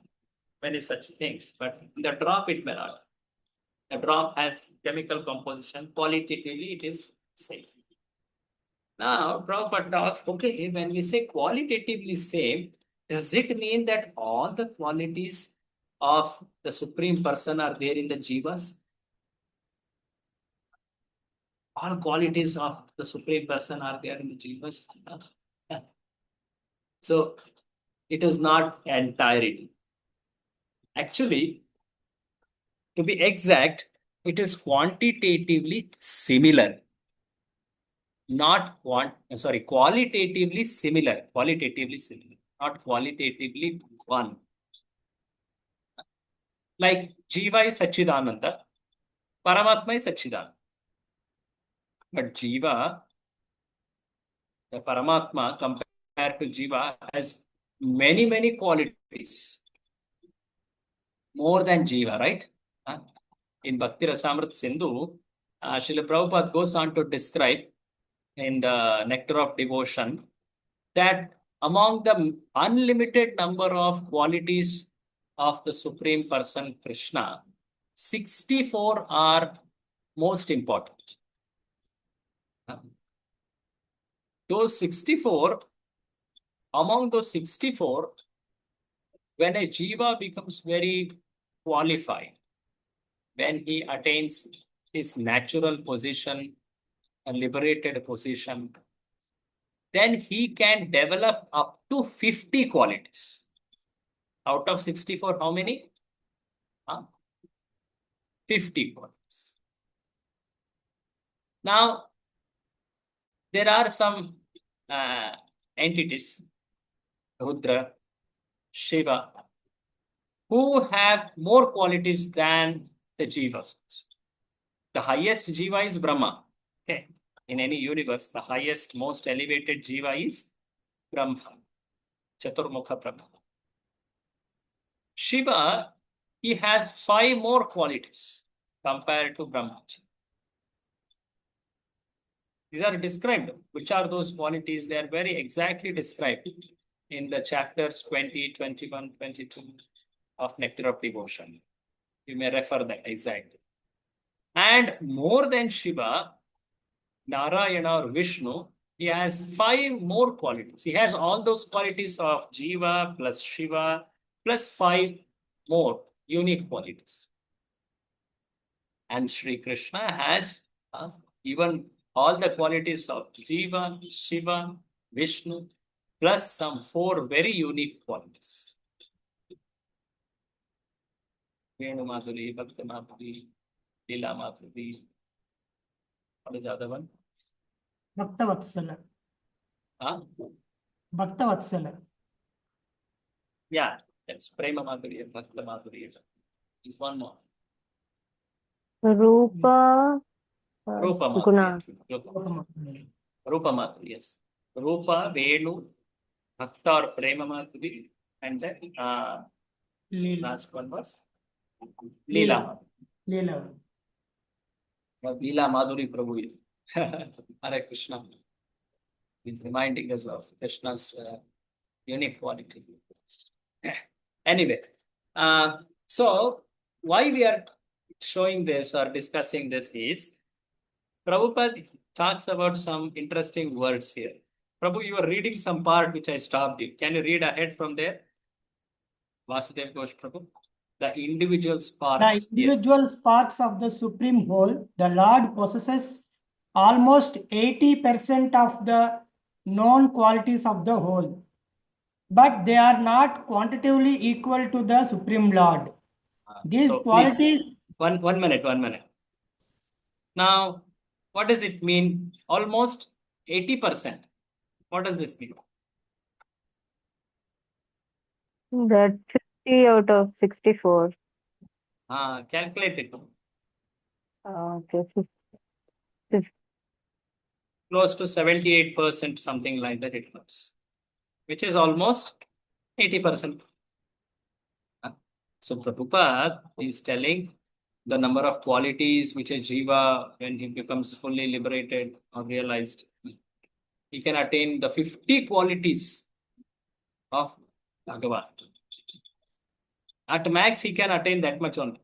many such things, but in the drop it may not. The drop has chemical composition, qualitatively it is same. Now, Prabhupada talks, okay, when we say qualitatively same, does it mean that all the qualities of the Supreme Person are there in the Jivas? All qualities of the Supreme Person are there in the Jivas? So, it is not entirety. Actually, to be exact, it is quantitatively similar. Qualitatively similar. Qualitatively similar, not qualitatively one. Like Jiva is Sachidananda, Paramatma is Sachidananda. But Jiva, the Paramatma compared to Jiva, has many, many qualities. More than Jiva, right? In Bhakti Rasamrit Sindhu, Srila Prabhupada goes on to describe in the Nectar of Devotion that among the unlimited number of qualities of the Supreme Person Krishna, 64 are most important. Those 64, among those 64, when a jiva becomes very qualified, when he attains his natural position, a liberated position, then he can develop up to 50 qualities. Out of 64, how many? 50 qualities. Now, there are some entities, Rudra, Shiva, who have more qualities than the Jivas. The highest Jiva is Brahma. Okay. In any universe, the highest, most elevated Jiva is Brahma, Chaturmukha Brahma. Shiva, he has 5 more qualities compared to Brahma. These are described. Which are those qualities? They are very exactly described in the chapters 20, 21, 22 of Nectar of Devotion. You may refer that exactly. And more than Shiva, Narayana or Vishnu, he has 5 more qualities. He has all those qualities of Jiva plus Shiva plus 5 more unique qualities. And Sri Krishna has even all the qualities of Jiva, Shiva, Vishnu, plus some 4 very unique qualities. Venu Madhuri, Bhakti Madhuri, Leela Madhuri. What is the other one? Bhakta Vatsala. Huh? Bhakta Vatsala. Yeah, that's Prema Madhuri and Bhakta Madhuri. There's one more. Rupa Rupa Guna. Madhuri. Rupa Madhuri, yes. Rupa, Venu, Bhakta or Prema Madhuri, and then last one was Leela. Leela. Leela Madhuri Prabhu. Hare Krishna. He's reminding us of Krishna's unique quality. Anyway, so why we are showing this or discussing this is Prabhupada talks about some interesting words here. Prabhu, you are reading some part which I stopped you. Can you read ahead from there? Vasudev Ghosh Prabhu. The individual The sparks here. individual sparks of the supreme whole, the Lord possesses almost 80% of the known qualities of the whole, but they are not quantitatively equal to the supreme Lord. These So qualities. please, one minute. Now, what does it mean? Almost 80%. What does this mean? That 50 out of 64. Calculate it. Okay. 50. Close to 78%, something like that it comes, which is almost 80%. So Prabhupada is telling the number of qualities which a jiva, when he becomes fully liberated or realized, he can attain the 50 qualities of Bhagavan. At max, he can attain that much only.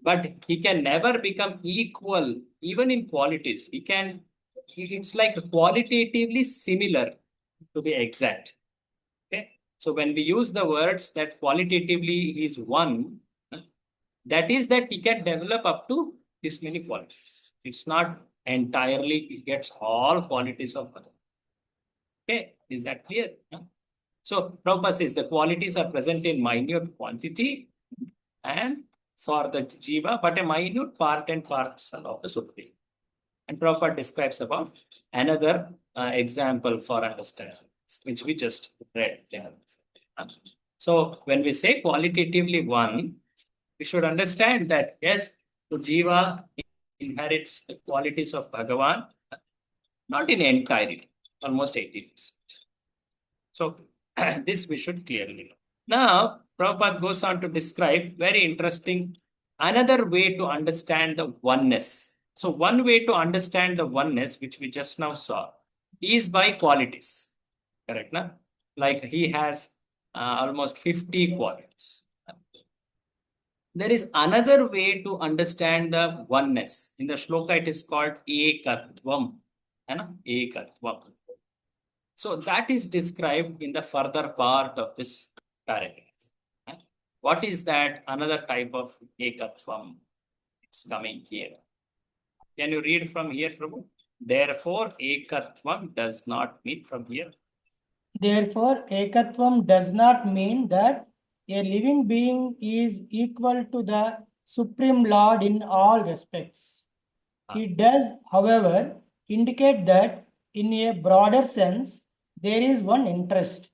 But he can never become equal, even in qualities. It's like qualitatively similar, to be exact. Okay. So when we use the words that qualitatively he is one, that is that he can develop up to this many qualities. It's not entirely he gets all qualities of Bhagavan. Okay, is that clear? So Prabhupada says the qualities are present in minute quantity and for the jiva, but a minute part and parcel of the Supreme. And Prabhupada describes about another example for understanding, which we just read. So when we say qualitatively one, we should understand that yes, the jiva inherits the qualities of Bhagavan, not in entirety, almost 80%. So this we should clearly know. Now, Prabhupada goes on to describe very interesting another way to understand the oneness. So one way to understand the oneness, which we just now saw, is by qualities. Correct, na? Like he has almost 50 qualities. There is another way to understand the oneness. In the shloka, it is called ekatvam. Ekatvam. So that is described in the further part of this paragraph. What is that? Another type of ekatvam. It's coming here. Can you read from here, Prabhu? Therefore, ekatvam does not mean from here. Therefore, ekatvam does not mean that a living being is equal to the Supreme Lord in all respects. It does, however, indicate that in a broader sense, there is one interest.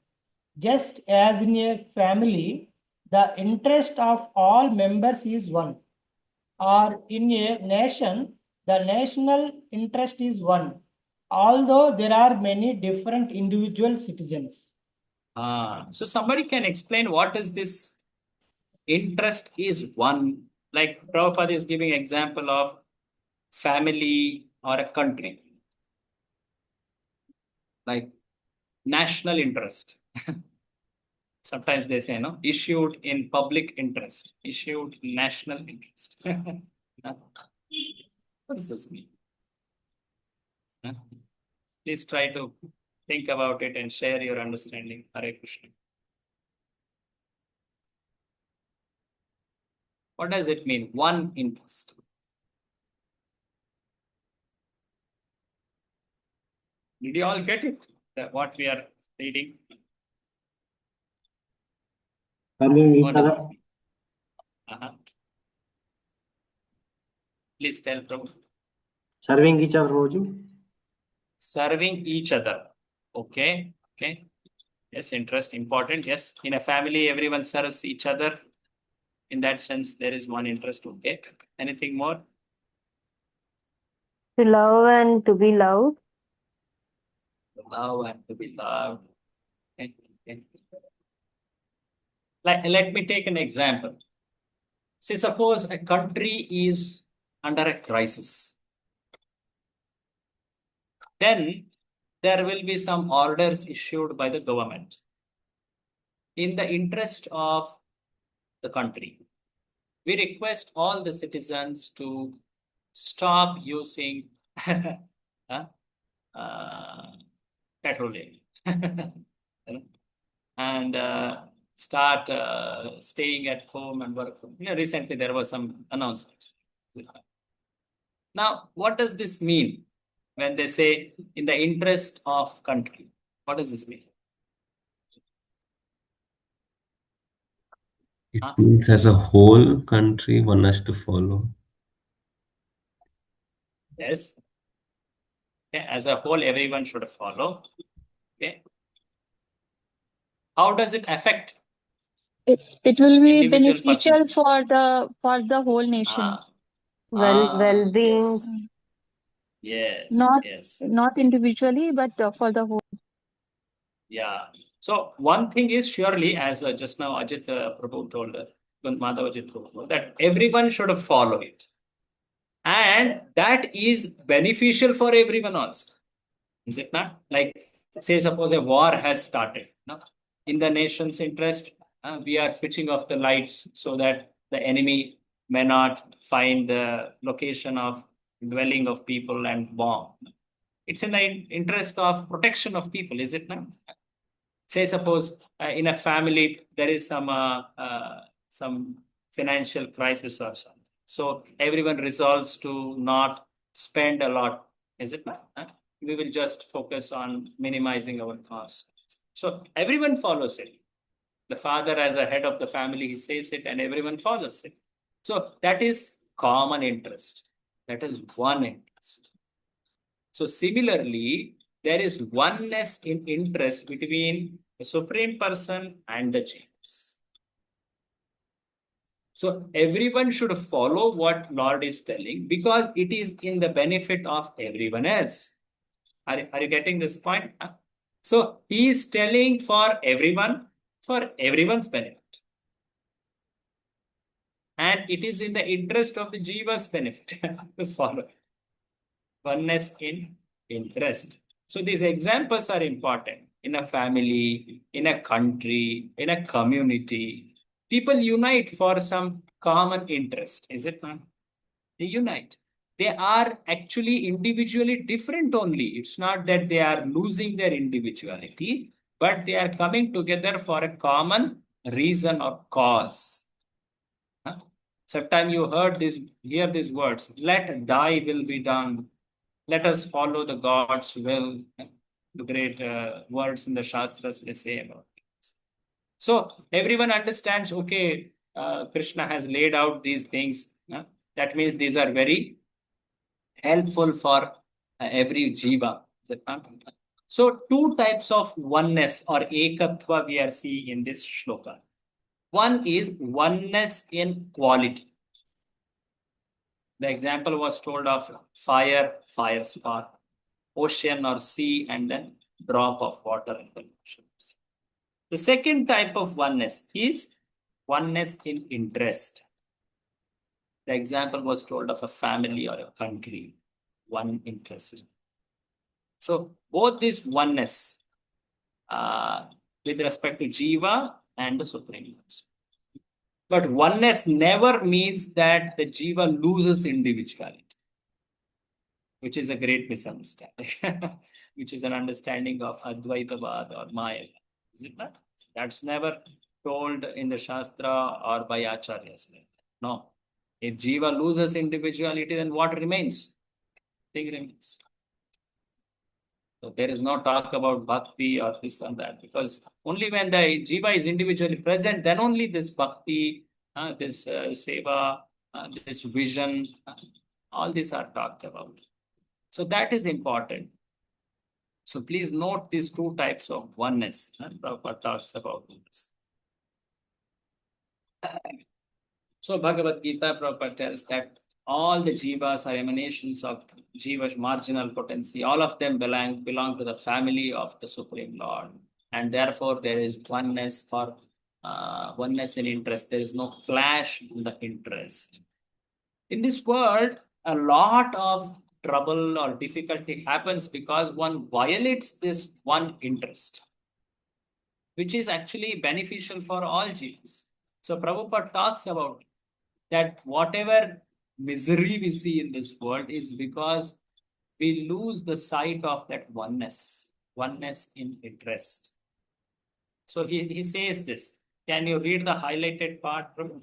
Just as in a family, the interest of all members is one, or in a nation, the national interest is one, although there are many different individual citizens. So somebody can explain what is this interest is one. Like Prabhupada is giving example of family or a country. Like national interest. Sometimes they say, no, issued in public interest, issued national interest. What does this mean? Please try to think about it and share your understanding. Hare Krishna. What does it mean? One interest. Did you all get it? What we are reading? What does it mean? Please tell, Prabhu. Serving each other, Roju. Serving each other. Okay. Okay. Yes, interest, important. Yes. In a family, everyone serves each other. In that sense, there is one interest. Okay. Anything more? To love and to be loved. Love and to be loved. Okay. Okay. Let me take an example. See, suppose a country is under a crisis. then there will be some orders issued by the government in the interest of the country. We request all the citizens to stop using petroleum and start staying at home and work. Recently there was some announcements. Now, what does this mean when they say in the interest of country? What does this mean? It means as a whole country, one has to follow. Yes. Okay. As a whole, everyone should follow. Okay. How does it affect It will be individual beneficial persons? for the whole nation, Well-being. Yes. Yes. not Yes. not individually, but for the whole. Yeah. So one thing is surely, as just now Ajit Prabhu told, Madhav Ajit Prabhu told, that everyone should follow it. And that is beneficial for everyone also. Is it not? Like, say, suppose a war has started. No? In the nation's interest, we are switching off the lights so that the enemy may not find the location of dwelling of people and bomb. It's in the interest of protection of people, is it not? Say, suppose in a family there is some financial crisis or something. So everyone resolves to not spend a lot, is it not? We will just focus on minimizing our costs. So everyone follows it. The father, as a head of the family, he says it, and everyone follows it. So that is common interest. That is one interest. So similarly, there is oneness in interest between the Supreme Person and the jivas. So everyone should follow what Lord is telling because it is in the benefit of everyone else. Are you getting this point? So he is telling for everyone's benefit. And it is in the interest of the jiva's benefit to follow it. Oneness in interest. So these examples are important in a family, in a country, in a community. People unite for some common interest, is it not? They unite. They are actually individually different only. It's not that they are losing their individuality, but they are coming together for a common reason or cause. Sometimes you hear these words, let thy will be done. Let us follow the God's will. The great words in the Shastras they say about it. So everyone understands, okay, Krishna has laid out these things. That means these are very helpful for every jiva. So two types of oneness or ekatva we are seeing in this shloka. One is oneness in quality. The example was told of fire spark, ocean or sea, and then drop of water in the ocean. The second type of oneness is oneness in interest. The example was told of a family or a country, one interest. So both this oneness with respect to Jiva and the Supreme Lord. But oneness never means that the Jiva loses individuality, which is a great misunderstanding, which is an understanding of Advaitavad or Maya. Is it not? That's never told in the Shastra or by Acharyas. No. If Jiva loses individuality, then what remains? Thing remains. So there is no talk about bhakti or this and that, because only when the jiva is individually present, then only this bhakti, this seva, this vision, all these are talked about. So that is important. So please note these two types of oneness. Prabhupada talks about this. So Bhagavad Gita, Prabhupada tells that all the jivas are emanations of jiva's marginal potency. All of them belong to the family of the Supreme Lord. And therefore, there is oneness or oneness in interest. There is no clash in the interest. In this world, a lot of trouble or difficulty happens because one violates this one interest, which is actually beneficial for all jivas. So Prabhupada talks about that whatever misery we see in this world is because we lose the sight of that oneness in interest. So he says this. Can you read the highlighted part from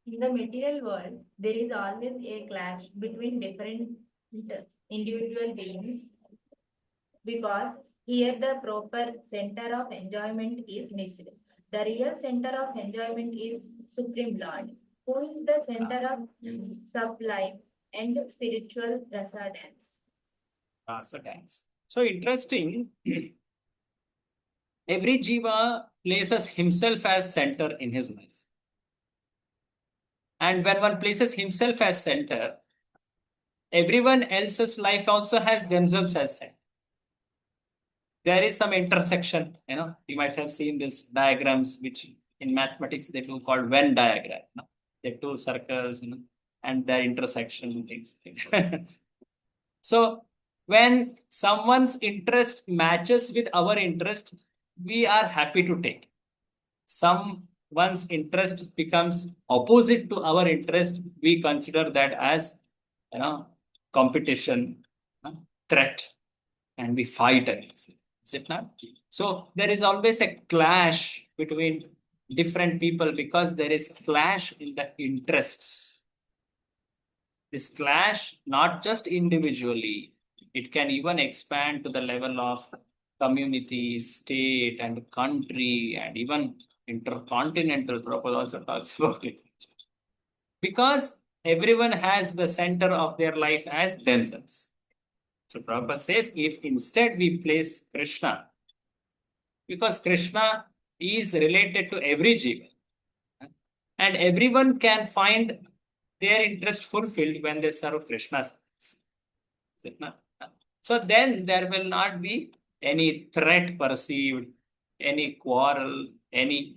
In the material world, there is always a clash between different individual beings because here the proper center of enjoyment is missed. The real center of enjoyment is Supreme Lord, who is the center of sublime and spiritual rasa dance. rasa dance? So interesting. Every jiva places himself as center in his life. And when one places himself as center, everyone else's life also has themselves as center. There is some intersection, you might have seen these diagrams, which in mathematics they do called Venn diagram. They're two circles, and their intersection things. So when someone's interest matches with our interest, we are happy to take. Someone's interest becomes opposite to our interest, we consider that as competition, threat, and we fight against it. Is it not? So there is always a clash between different people because there is clash in the interests. This clash, not just individually, it can even expand to the level of community, state, and country, and even intercontinental. Prabhupada also talks about it. Because everyone has the center of their life as themselves. So Prabhupada says, if instead we place Krishna, because Krishna is related to every jiva, and everyone can find their interest fulfilled when they serve Krishna. So then there will not be any threat perceived, any quarrel, any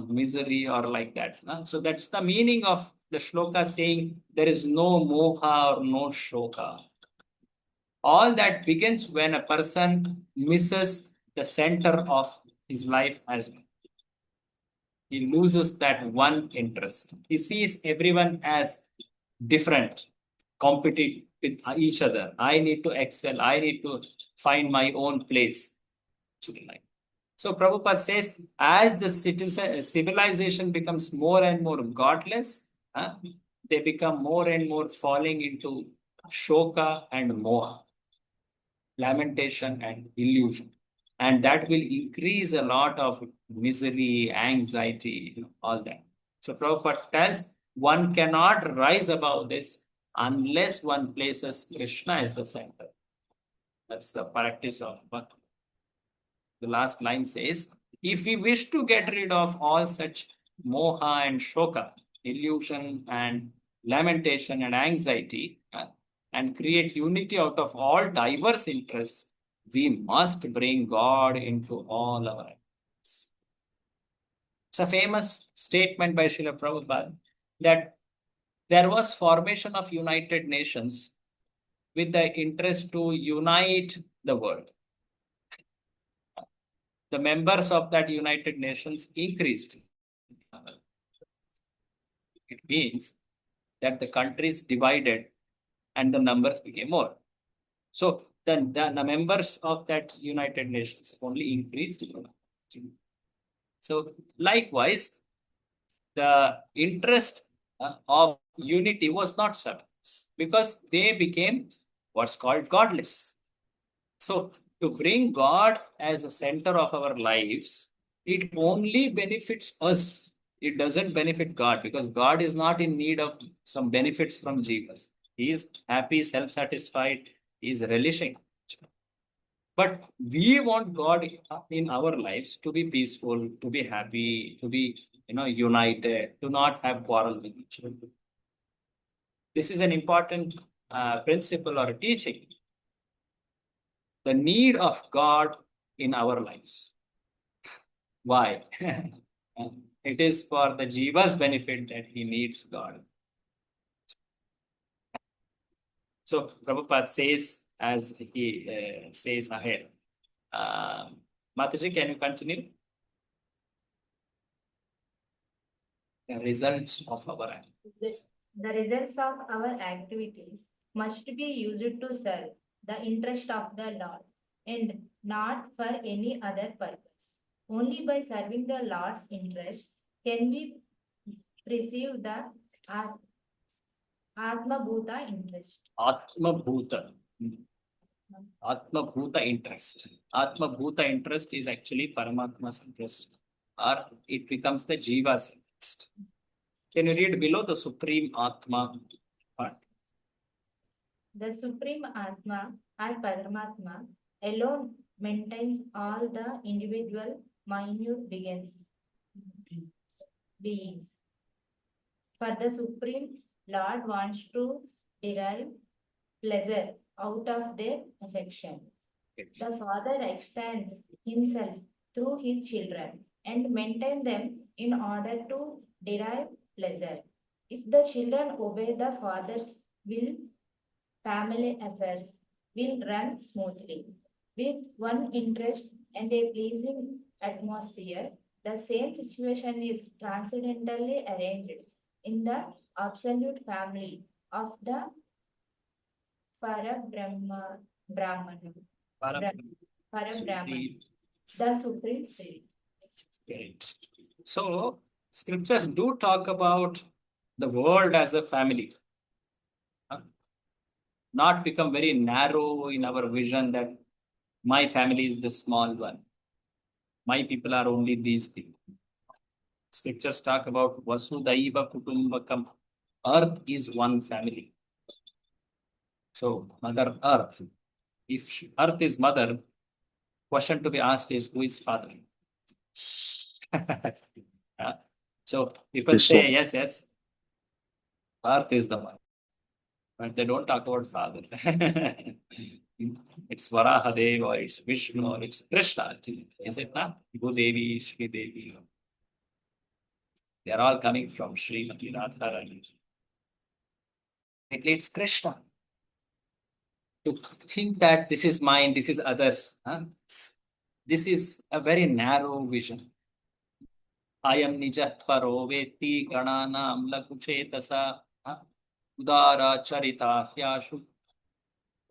misery or like that. So that's the meaning of the shloka saying there is no moha or no shoka. All that begins when a person misses the center of his life as well. He loses that one interest. He sees everyone as different, competing with each other. I need to excel. I need to find my own place. So Prabhupada says, as the civilization becomes more and more godless, they become more and more falling into shoka and moha, lamentation and illusion. And that will increase a lot of misery, anxiety, all that. So Prabhupada tells one cannot rise above this unless one places Krishna as the center. That's the practice of bhakti. The last line says, if we wish to get rid of all such moha and shoka, illusion and lamentation and anxiety, and create unity out of all diverse interests, we must bring God into all our actions. It's a famous statement by Srila Prabhupada that there was formation of United Nations with the interest to unite the world. The members of that United Nations increased. It means that the countries divided and the numbers became more. So then the members of that United Nations only increased. So likewise, the interest of unity was not suppressed because they became what's called godless. So to bring God as a center of our lives, it only benefits us. It doesn't benefit God because God is not in need of some benefits from jivas. He is happy, self-satisfied, he is relishing. But we want God in our lives to be peaceful, to be happy, to be united, to not have quarrel with each other. This is an important principle or teaching. The need of God in our lives. Why? It is for the Jiva's benefit that he needs God. So Prabhupada says, as he says ahead, Mataji, can you continue? The results of our activities. The results of our activities must be used to serve the interest of the Lord and not for any other purpose. Only by serving the Lord's interest can we perceive the Atma Bhuta interest. Atma Bhuta. Atma Bhuta interest. Atma Bhuta interest is actually Paramatma's interest, or it becomes the Jiva's interest. Can you read below the Supreme Atma part? The Supreme Atma or Paramatma alone maintains all the individual minute beings. For the Supreme Lord wants to derive pleasure out of their affection. The Father extends himself through his children and maintain them in order to derive pleasure. If the children obey the Father's will, family affairs will run smoothly. With one interest and a pleasing atmosphere, the same situation is transcendentally arranged in the absolute family of the Parabrahmana. Parabrahman, the Supreme Spirit. Great. So, scriptures do talk about the world as a family. Not become very narrow in our vision that my family is the small one. My people are only these people. Scriptures talk about Vasudhaiva Kutumbakam. Earth is one family. So, Mother Earth. If Earth is mother, question to be asked is, who is father? So people say, yes, Earth is the one. But they don't talk about father. It's Varahadev or it's Vishnu or it's Krishna. Is it not? Bhudevi, Shri Devi. They are all coming from Srimati Radharani. It's Krishna. To think that this is mine, this is others. This is a very narrow vision. I am Nijat Paro Veti Gananam Lakuchetasa Udara Charita Hyashu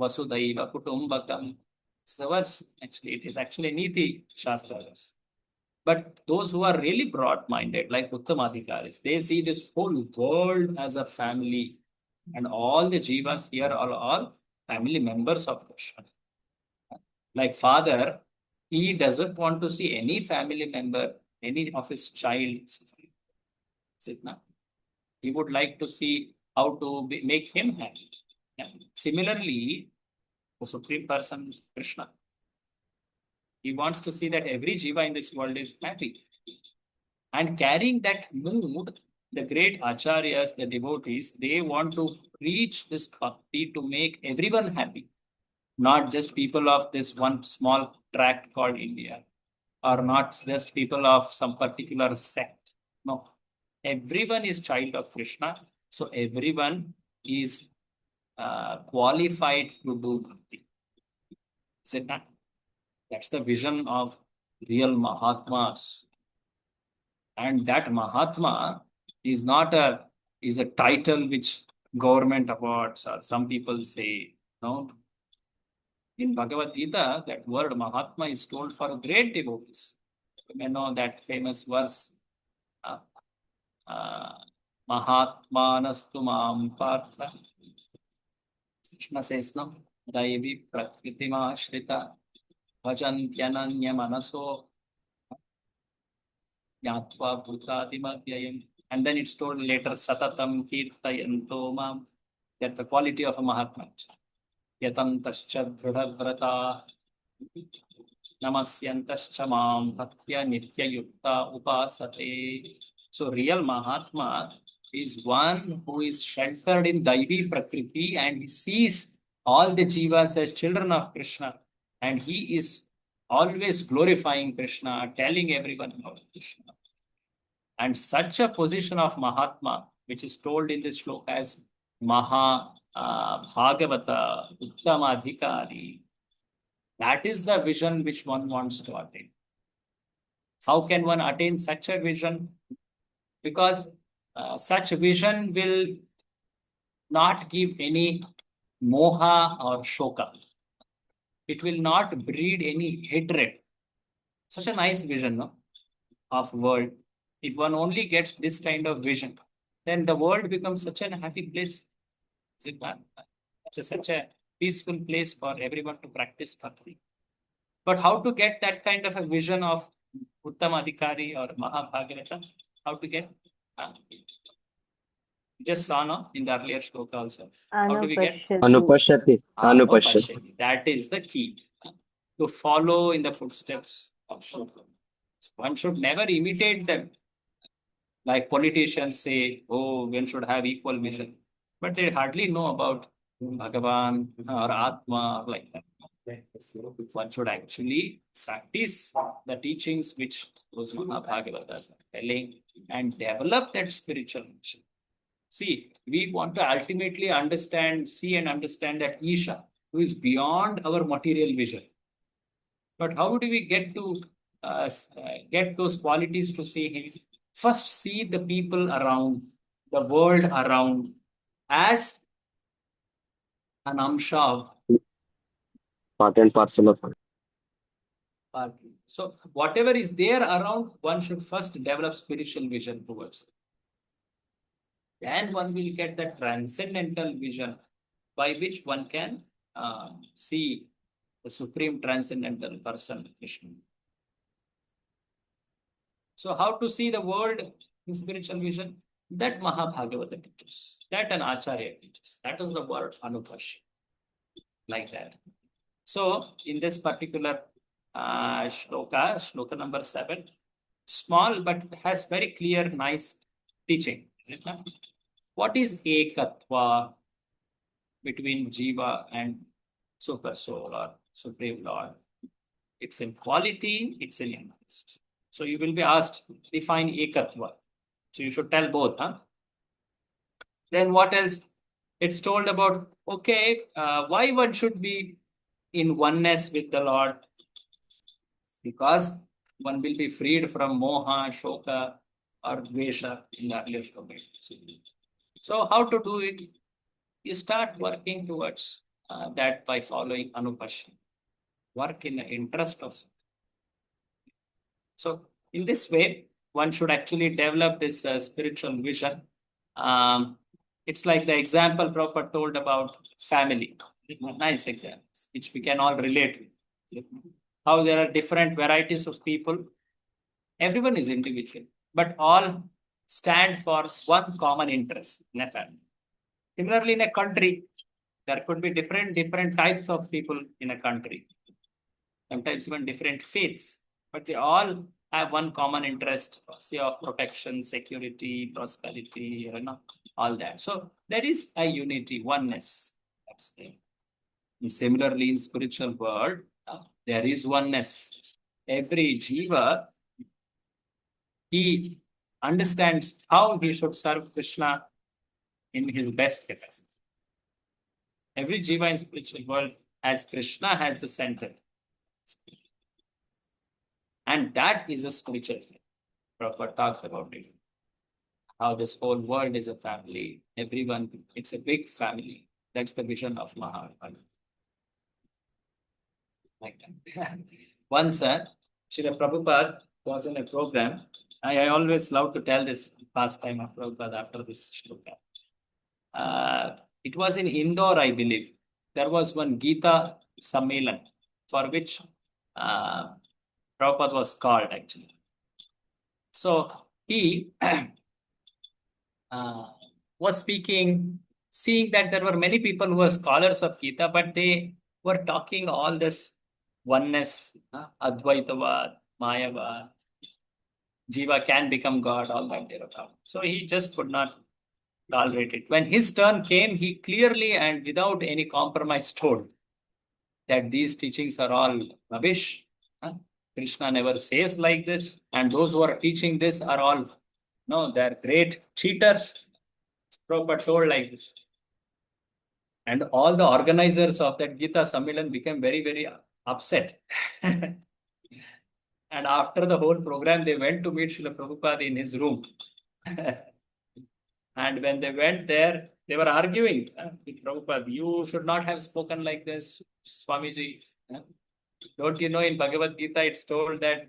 Vasudhaiva Kutumbakam. It's a verse, actually. It is actually Niti Shastra verse. But those who are really broad-minded, like Uttamadhikaris, they see this whole world as a family. And all the jivas here are all family members of Krishna. Like father, he doesn't want to see any family member, any of his child suffering. Is it not? He would like to see how to make him happy. Yeah. Similarly, the Supreme Person, Krishna, he wants to see that every jiva in this world is happy. And carrying that mood, the great acharyas, the devotees, they want to preach this bhakti to make everyone happy. Not just people of this one small tract called India, or not just people of some particular sect. No, everyone is child of Krishna, so everyone is qualified to do bhakti. Is it not? That's the vision of real Mahatmas. And that Mahatma is not a title which government awards, or some people say, no. In Bhagavad Gita, that word Mahatma is told for great devotees. You may know that famous verse, Mahatmanastu mam partha. Krishna says, no, Daivi prakritima shrita bhajantyananya manaso Yatva Bhutadimadhyayam. And then it's told later, Satatam Kirtayanto Mam. That's the quality of a Mahatma. Yatantascha Dhradavrata Namasyantascha Mam Bhaktya Nitya Yukta Upasate. So real Mahatma is one who is sheltered in Daivi Prakriti and he sees all the jivas as children of Krishna. And he is always glorifying Krishna, telling everyone about Krishna. And such a position of Mahatma, which is told in this shloka as Maha Bhagavata Uttamadhikari, that is the vision which one wants to attain. How can one attain such a vision? Because such vision will not give any moha or shoka. It will not breed any hatred. Such a nice vision, no, of world. If one only gets this kind of vision, then the world becomes such a happy place. Is it not? It's such a peaceful place for everyone to practice bhakti. But how to get that kind of a vision of Uttama Adhikari or Mahabhagavata? How to get? Just saw no, in the earlier shloka also. How do we get? Anupashyati. Anupashyati. That is the key. To follow in the footsteps of Shloka. One should never imitate them. Like politicians say, oh, one should have equal vision. But they hardly know about Bhagavan or Atma, like that. One should actually practice the teachings which those Mahabhagavatas are telling and develop that spiritual vision. See, we want to ultimately understand, see and understand that Isha, who is beyond our material vision. But how do we get to get those qualities to see him? First, see the people around, the world around, as an amsha of Part and parcel of part. So, whatever is there around, one should first develop spiritual vision towards it. Then one will get that transcendental vision by which one can see the supreme transcendental person, Krishna. So how to see the world in spiritual vision? That Mahabhagavata teaches. That an Acharya teaches. That is the word Anupashya. Like that. So in this particular shloka number 7, small but has very clear, nice teaching. Is it not? What is ekatva between Jiva and Super Soul or Supreme Lord? It's in quality, it's in interest. So you will be asked, define ekatva. So you should tell both, huh? Then what else? It's told about, okay, why one should be in oneness with the Lord? Because one will be freed from moha, shoka, or dvesha in the earlier shloka. So how to do it? You start working towards that by following Anupashya. Work in the interest of something. So in this way, one should actually develop this spiritual vision. It's like the example Prabhupada told about family. Nice examples, which we can all relate with. How there are different varieties of people. Everyone is individual, but all stand for one common interest in a family. Similarly, in a country, there could be different types of people in a country. Sometimes even different faiths, but they all have one common interest, say of protection, security, prosperity, all that. So there is a unity, oneness. That's there. And similarly, in spiritual world, there is oneness. Every jiva, he understands how he should serve Krishna in his best capacity. Every jiva in spiritual world, as Krishna has the center. And that is a spiritual faith. Prabhupada talked about it. How this whole world is a family. Everyone, it's a big family. That's the vision of Mahabharata. Like that. Once, Srila Prabhupada was in a program. I always love to tell this pastime of Prabhupada after this shloka. It was in Indore, I believe. There was one Gita Sammelan for which Prabhupada was called actually. So he was speaking, seeing that there were many people who were scholars of Gita, but they were talking all this oneness, Advaitavad, Mayavad, Jiva can become God, all that they were talking. So he just could not tolerate it. When his turn came, he clearly and without any compromise told that these teachings are all rubbish. Krishna never says like this, and those who are teaching this are all No, they're great cheaters. Prabhupada told like this. And all the organizers of that Gita Sammelan became very, very upset. And after the whole program, they went to meet Srila Prabhupada in his room. And when they went there, they were arguing with Prabhupada. You should not have spoken like this, Swamiji. Don't you know in Bhagavad Gita it's told that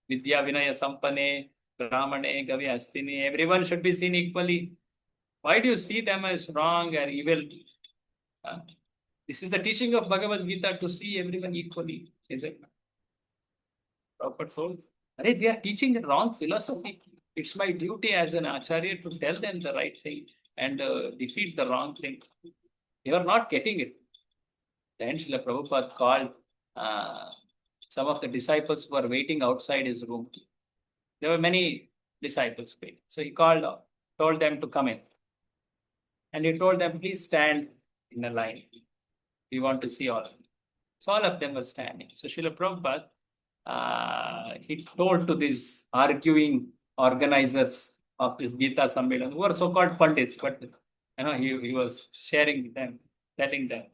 Vidya Vinaya Sampane, Brahmane, Gavi Astini, everyone should be seen equally. Why do you see them as wrong or evil? This is the teaching of Bhagavad Gita to see everyone equally, is it? Prabhupada told, they are teaching the wrong philosophy. It's my duty as an acharya to tell them the right thing and defeat the wrong thing. They are not getting it. Then Srila Prabhupada called some of the disciples who were waiting outside his room. There were many disciples waiting. So he told them to come in. And he told them, please stand in a line. We want to see all of them. So all of them were standing. So Srila Prabhupada, he told to these arguing organizers of this Gita Sammelan, who were so-called pandits, but he was sharing with them, letting them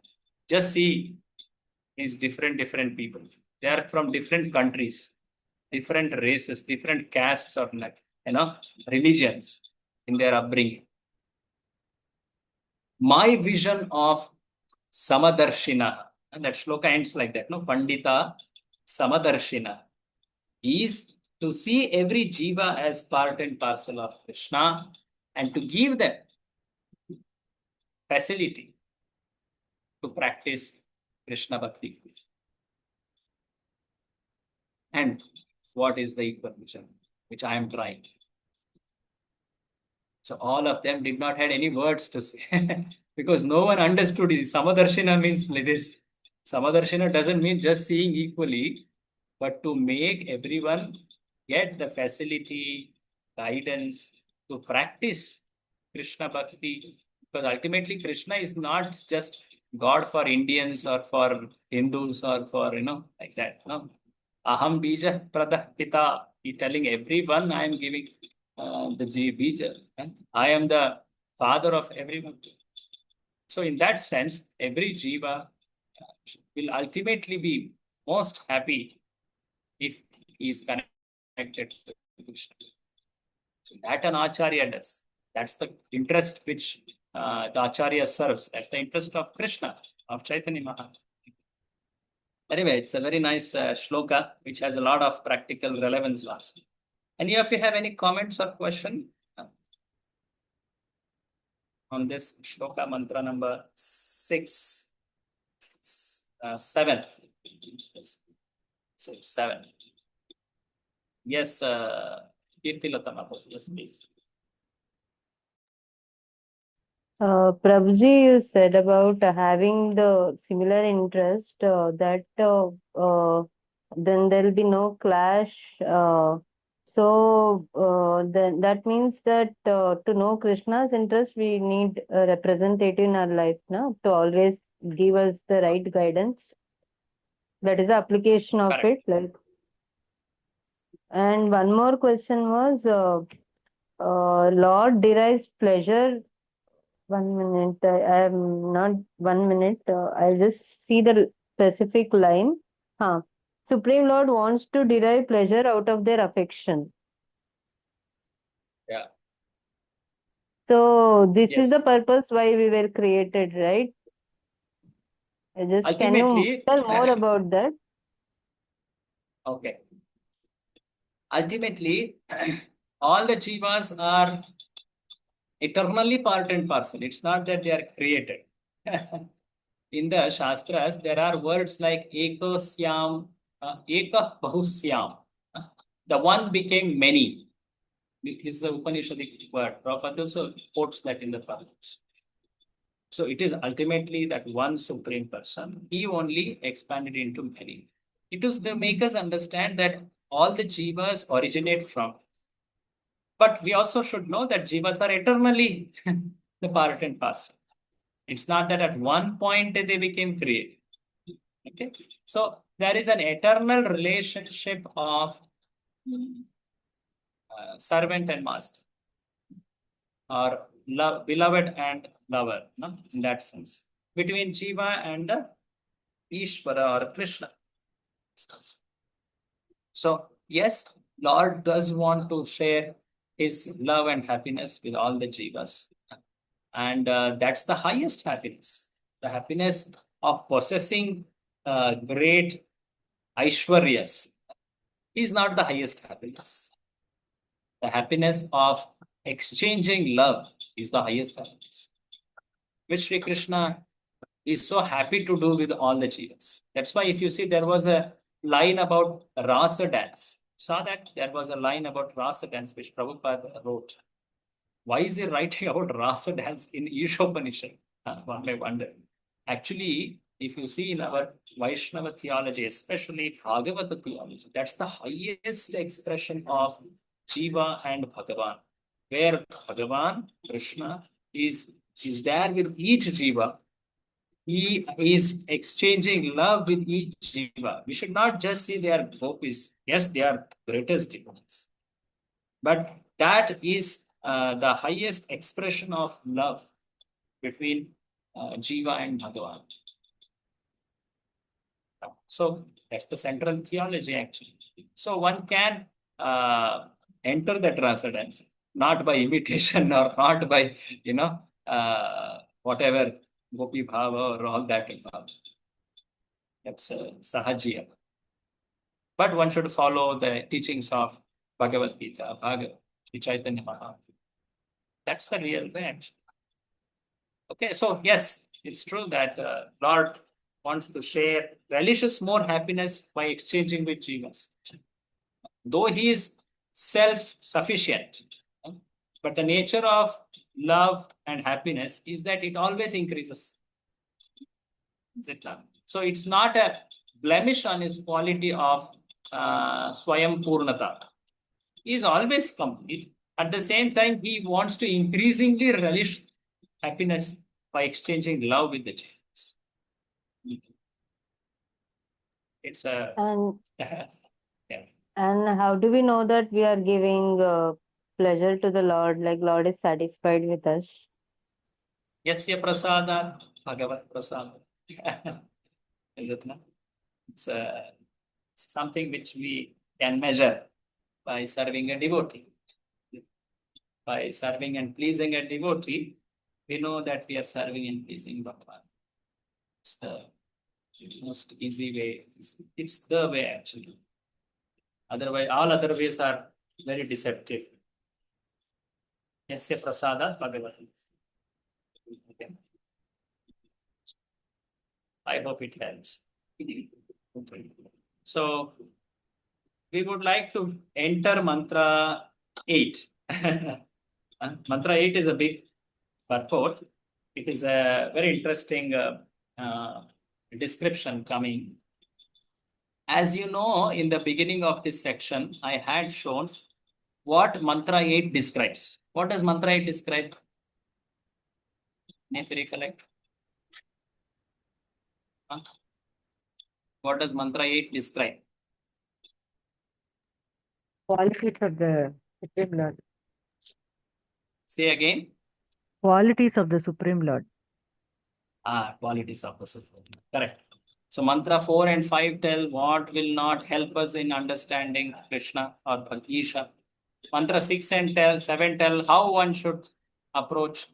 just see these different people. They are from different countries, different races, different castes or religions in their upbringing. My vision of Samadarshina, and that shloka ends like that, no? Pandita Samadarshina is to see every jiva as part and parcel of Krishna and to give them facility to practice Krishna Bhakti. And what is the equal vision, which I am trying. So all of them did not have any words to say because no one understood it. Samadarshina means like this. Samadarshina doesn't mean just seeing equally, but to make everyone get the facility, guidance to practice Krishna Bhakti. Because ultimately Krishna is not just God for Indians or for Hindus or for, like that. No? Aham bija pradah pita. He telling everyone I am giving the bija. I am the father of everyone. So in that sense, every jiva will ultimately be most happy if he is connected to Krishna. So that an acharya does. That's the interest which the acharya serves. That's the interest of Krishna, of Chaitanya Mahaprabhu. Anyway, it's a very nice shloka which has a lot of practical relevance also. And if you have any comments or question on this shloka, mantra number 7. 7. Yes, Kirtilatama, yes, please. Prabhuji, you said about having the similar interest that then there will be no clash. Then that means that to know Krishna's interest, we need a representative in our life, no? To always give us the right guidance. That is the application of Correct. it. And one more question was, Lord derives pleasure. 1 minute. I am not 1 minute. I'll just see the specific line. Supreme Lord wants to derive pleasure out of their affection. Yeah. So this is the Yes. purpose why we were created, right? Can you Ultimately, tell more about that? okay. Ultimately, all the jivas are eternally part and parcel. It's not that they are created. In the Shastras, there are words like ekosyam, ekah bahusyam. The one became many. This is a Upanishadic word. Prabhupada also quotes that in the Puranas. So it is ultimately that one supreme person. He only expanded into many. It is to make us understand that all the jivas originate from. But we also should know that jivas are eternally the part and parcel. It's not that at one point they became created. Okay. So there is an eternal relationship of servant and master, or beloved and lover, no? In that sense, between Jiva and the Ishvara or Krishna. So, yes, Lord does want to share his love and happiness with all the Jivas. And that's the highest happiness. The happiness of possessing great Aishwaryas is not the highest happiness. The happiness of exchanging love is the highest happiness, which Sri Krishna is so happy to do with all the Jivas. That's why if you see there was a line about Rasa dance. Saw that? There was a line about Rasa dance which Prabhupada wrote. Why is he writing about Rasa dance in Ishopanishad? One may wonder. Actually, if you see in our Vaishnava theology, especially Bhagavata theology, that's the highest expression of Jiva and Bhagavan, where Bhagavan, Krishna, is there with each Jiva. He is exchanging love with each Jiva. We should not just see they are gopis. Yes, they are greatest devotees. But that is the highest expression of love between Jiva and Bhagavan. So that's the central theology actually. So one can enter that transcendence, not by imitation or not by, whatever Gopi Bhava or all that. That's Sahajiya. But one should follow the teachings of Bhagavad Gita, Bhagavad Chaitanya Mahaprabhu. That's the real way actually. Okay, so yes, it's true that Lord wants to share, relishes more happiness by exchanging with Jivas. Though he is self-sufficient, but the nature of love and happiness is that it always increases. Is it not? So it's not a blemish on his quality of Swayam Purnata. He is always complete. At the same time, he wants to increasingly relish happiness by exchanging love with the Jains. It's a And yeah. and how do we know that we are giving pleasure to the Lord? Like Lord is satisfied with us. Yasya prasada Bhagavat prasada. Is it not? It's something which we can measure by serving a devotee. By serving and pleasing a devotee, we know that we are serving and pleasing Bhagavan. It's the most easy way. It's the way actually. Otherwise, all other ways are very deceptive. Yasya prasada Bhagavati. Okay. I hope it helps. Okay. So, we would like to enter mantra 8. Mantra 8 is a big purport. It is a very interesting description coming. As you know, in the beginning of this section, I had shown what mantra 8 describes. What does mantra 8 describe? If you recollect. What does mantra 8 describe? Qualities of the Supreme Lord. Say again. Qualities of the Supreme Lord. Qualities of the Supreme. Correct. So mantra 4 and 5 tell what will not help us in understanding Krishna or Isha. Mantra 6 and 7 tell how one should approach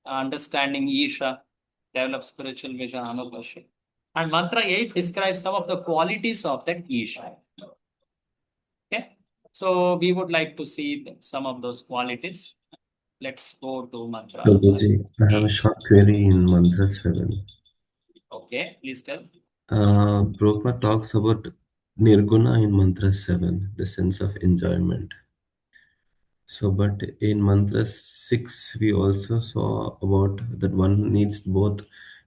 understanding Isha, develop spiritual vision, Anupashya. And mantra 8 describes some of the qualities of that Isha. Okay. So we would like to see some of those qualities. Let's go to mantra. Prabhuji, I have a short query in mantra 7. Okay, please tell. Prabhupada talks about Nirguna in mantra 7, the sense of enjoyment. So, but in mantra 6, we also saw about that one needs both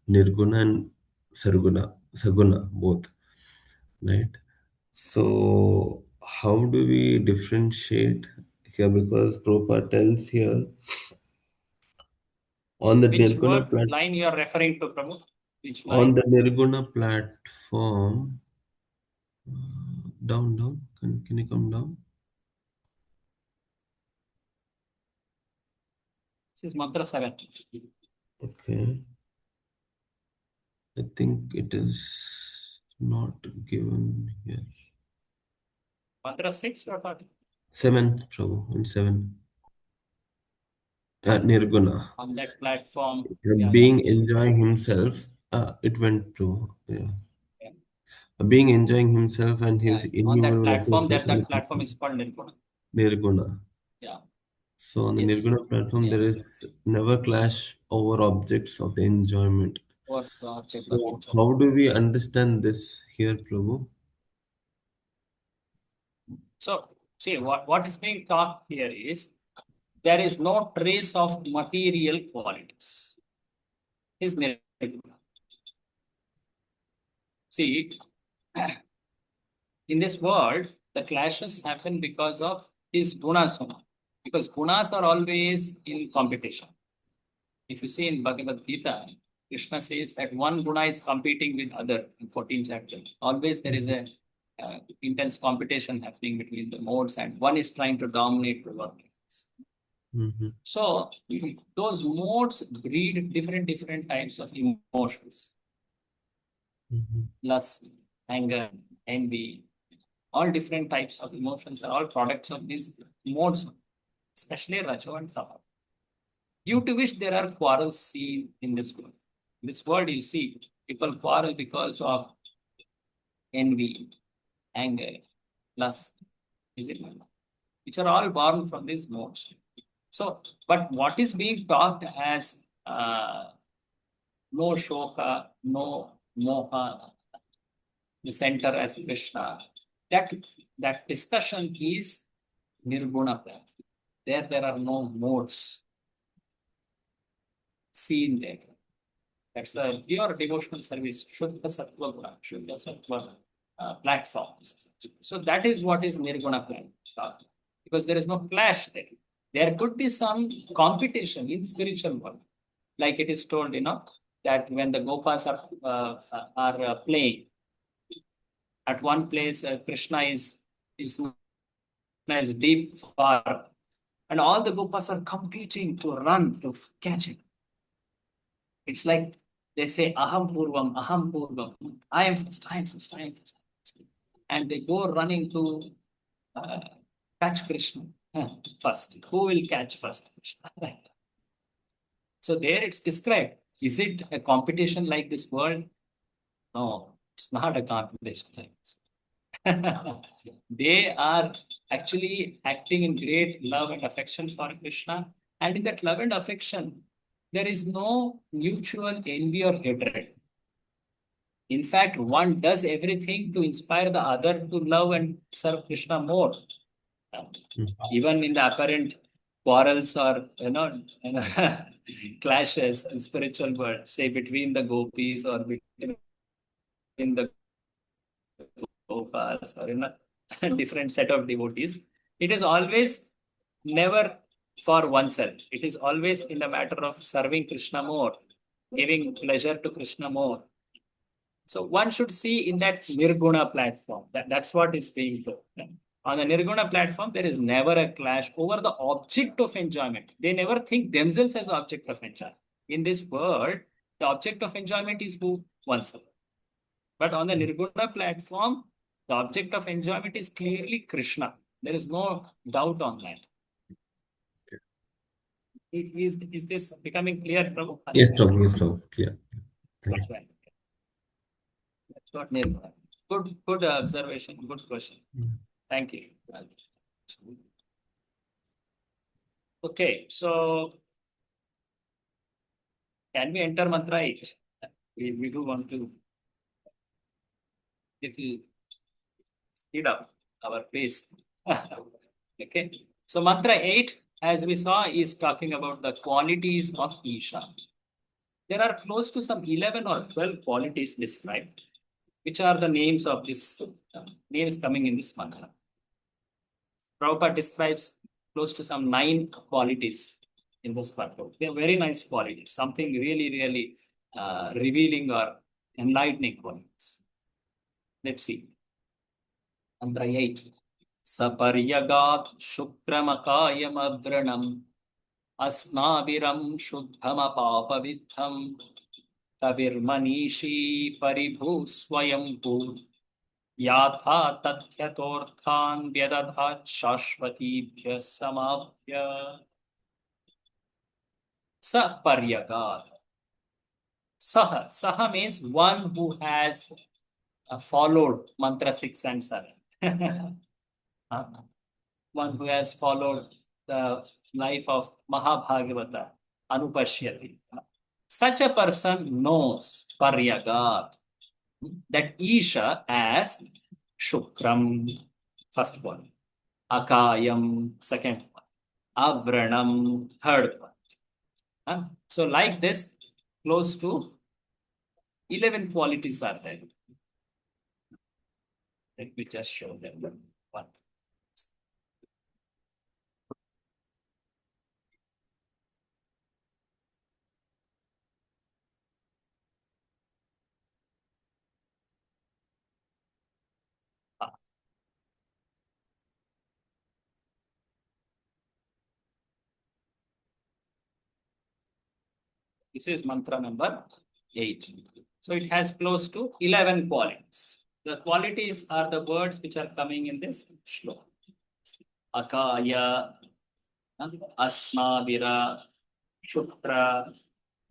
Nirguna and Saguna, both, right? So, how do we differentiate here? Because Prabhupada tells here on the Which Nirguna line you are referring to, Prabhu? Which line? on the Nirguna platform, down, can you come down? This is mantra 7. Okay. I think it is not given here. Mantra 6 or what? 7, Prabhu, and 7. Nirguna. On that platform. Being enjoying himself, it went to, yeah. Being enjoying himself and his On that innumerable platform, associates. that platform is called Nirguna. Nirguna. Yeah. So on the Yes. Nirguna platform, there is never clash over objects of the enjoyment. Or the object of So enjoyment. how do we understand this here, Prabhu? So, see, what is being taught here is there is no trace of material qualities. Is Nirguna. See, in this world, the clashes happen because of his gunas. Because gunas are always in competition. If you see in Bhagavad Gita, Krishna says that one guna is competing with other in 14th chapter. Always there is a intense competition happening between the modes, and one is trying to dominate the world. So those modes breed different types of emotions. Lust, anger, envy, all different types of emotions are all products of these modes, especially Rajo and Tama. Due to which there are quarrels seen in this world. In this world, you see people quarrel because of envy, anger, lust, is it not? Which are all born from these modes. So, but what is being taught as no shoka, no moha, the center as Krishna, that discussion is Nirguna plan. There are no modes seen there. That's a pure devotional service, Shuddha Sattva Guna, Shuddha Sattva platforms. So that is what is Nirguna plan. Because there is no clash there. There could be some competition in spiritual world. Like it is told, that when the Gopas are playing, at one place Krishna is deep far, and all the Gopas are competing to run to catch him. It's like they say, Aham Purvam, I am first. And they go running to catch Krishna first. Who will catch first? Krishna. So there it's described. Is it a competition like this world? No, it's not a competition like this. They are actually acting in great love and affection for Krishna. And in that love and affection, there is no mutual envy or hatred. In fact, one does everything to inspire the other to love and serve Krishna more. Even in the apparent quarrels or clashes in spiritual world, say between the gopis or between the gopas or a different set of devotees, it is always never for oneself. It is always in the matter of serving Krishna more, giving pleasure to Krishna more. So one should see in that Nirguna platform. That's what is being told. On the Nirguna platform, there is never a clash over the object of enjoyment. They never think themselves as object of enjoyment. In this world, the object of enjoyment is who? Oneself. But on the Nirguna platform, the object of enjoyment is clearly Krishna. There is no doubt on that. Is this becoming clear, Prabhu? Yes, Prabhu, clear. Thank you. That's what Nirguna. Good observation, good question. Thank you. Okay, so can we enter mantra 8? We do want to little speed up our pace. Okay, so mantra 8, as we saw, is talking about the qualities of Isha. There are close to some 11 or 12 qualities described, which are the names of this names coming in this mantra. Prabhupada describes close to some 9 qualities in this purport. They are very nice qualities, something really revealing or enlightening qualities. Let's see. Mantra 8. Saparyagat Shukramakayam Avranam अस्नाविरं शुद्धमपापविद्धं कविर्मनीषी परिभू स्वयंभू याथा तथ्यतोऽर्थान् व्यदधात् शाश्वतीभ्यः समाप्य स पर्यगात्. Saha means one who has followed mantra 6 and 7. One who has followed the life of Mahabhagavata, Anupashyati. Such a person knows Paryagat, that Isha as Shukram, first one, Akayam, second one, Avranam, third one. So like this, close to 11 qualities are there. Let me just show them one. This is mantra number 8. So it has close to 11 qualities. The qualities are the words which are coming in this shloka. Akaya, Asmavira, Chutra,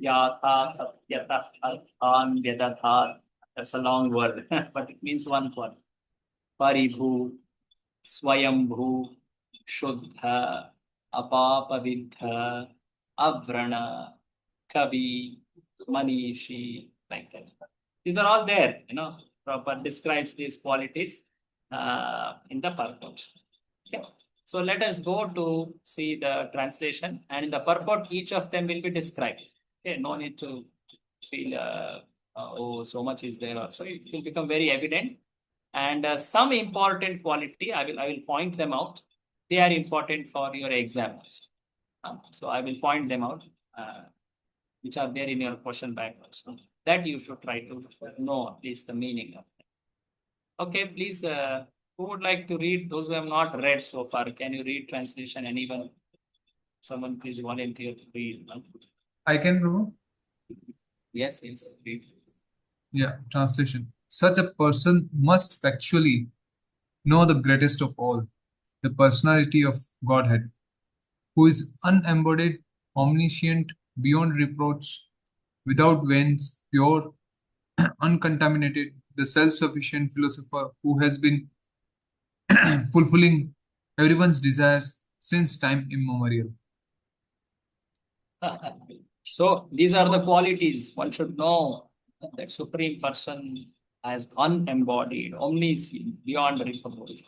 Yatha, Tatyata, Arthan, Vyadadhat. That's a long word, but it means one word. Paribhu, Swayambhu, Shuddha, Apapavidha, Avrana, Kavi, Manishi, like that. These are all there, proper describes these qualities in the purport. Okay. So let us go to see the translation, and in the purport, each of them will be described. Okay, no need to feel, oh, so much is there. So it will become very evident. And some important quality, I will point them out. They are important for your exams. So I will point them out, which are there in your question bank also. That you should try to know at least the meaning of it. Okay, please, who would like to read? Those who have not read so far, can you read translation? Anyone? Someone please volunteer to read. I can, Prabhu. Yes, read. Yeah, translation. Such a person must factually know the greatest of all, the personality of Godhead, who is unembodied, omniscient, beyond reproach, without veins, pure, uncontaminated, the self-sufficient philosopher who has been fulfilling everyone's desires since time immemorial. So these are the qualities one should know, that Supreme Person as unembodied, omniscient, beyond reproach.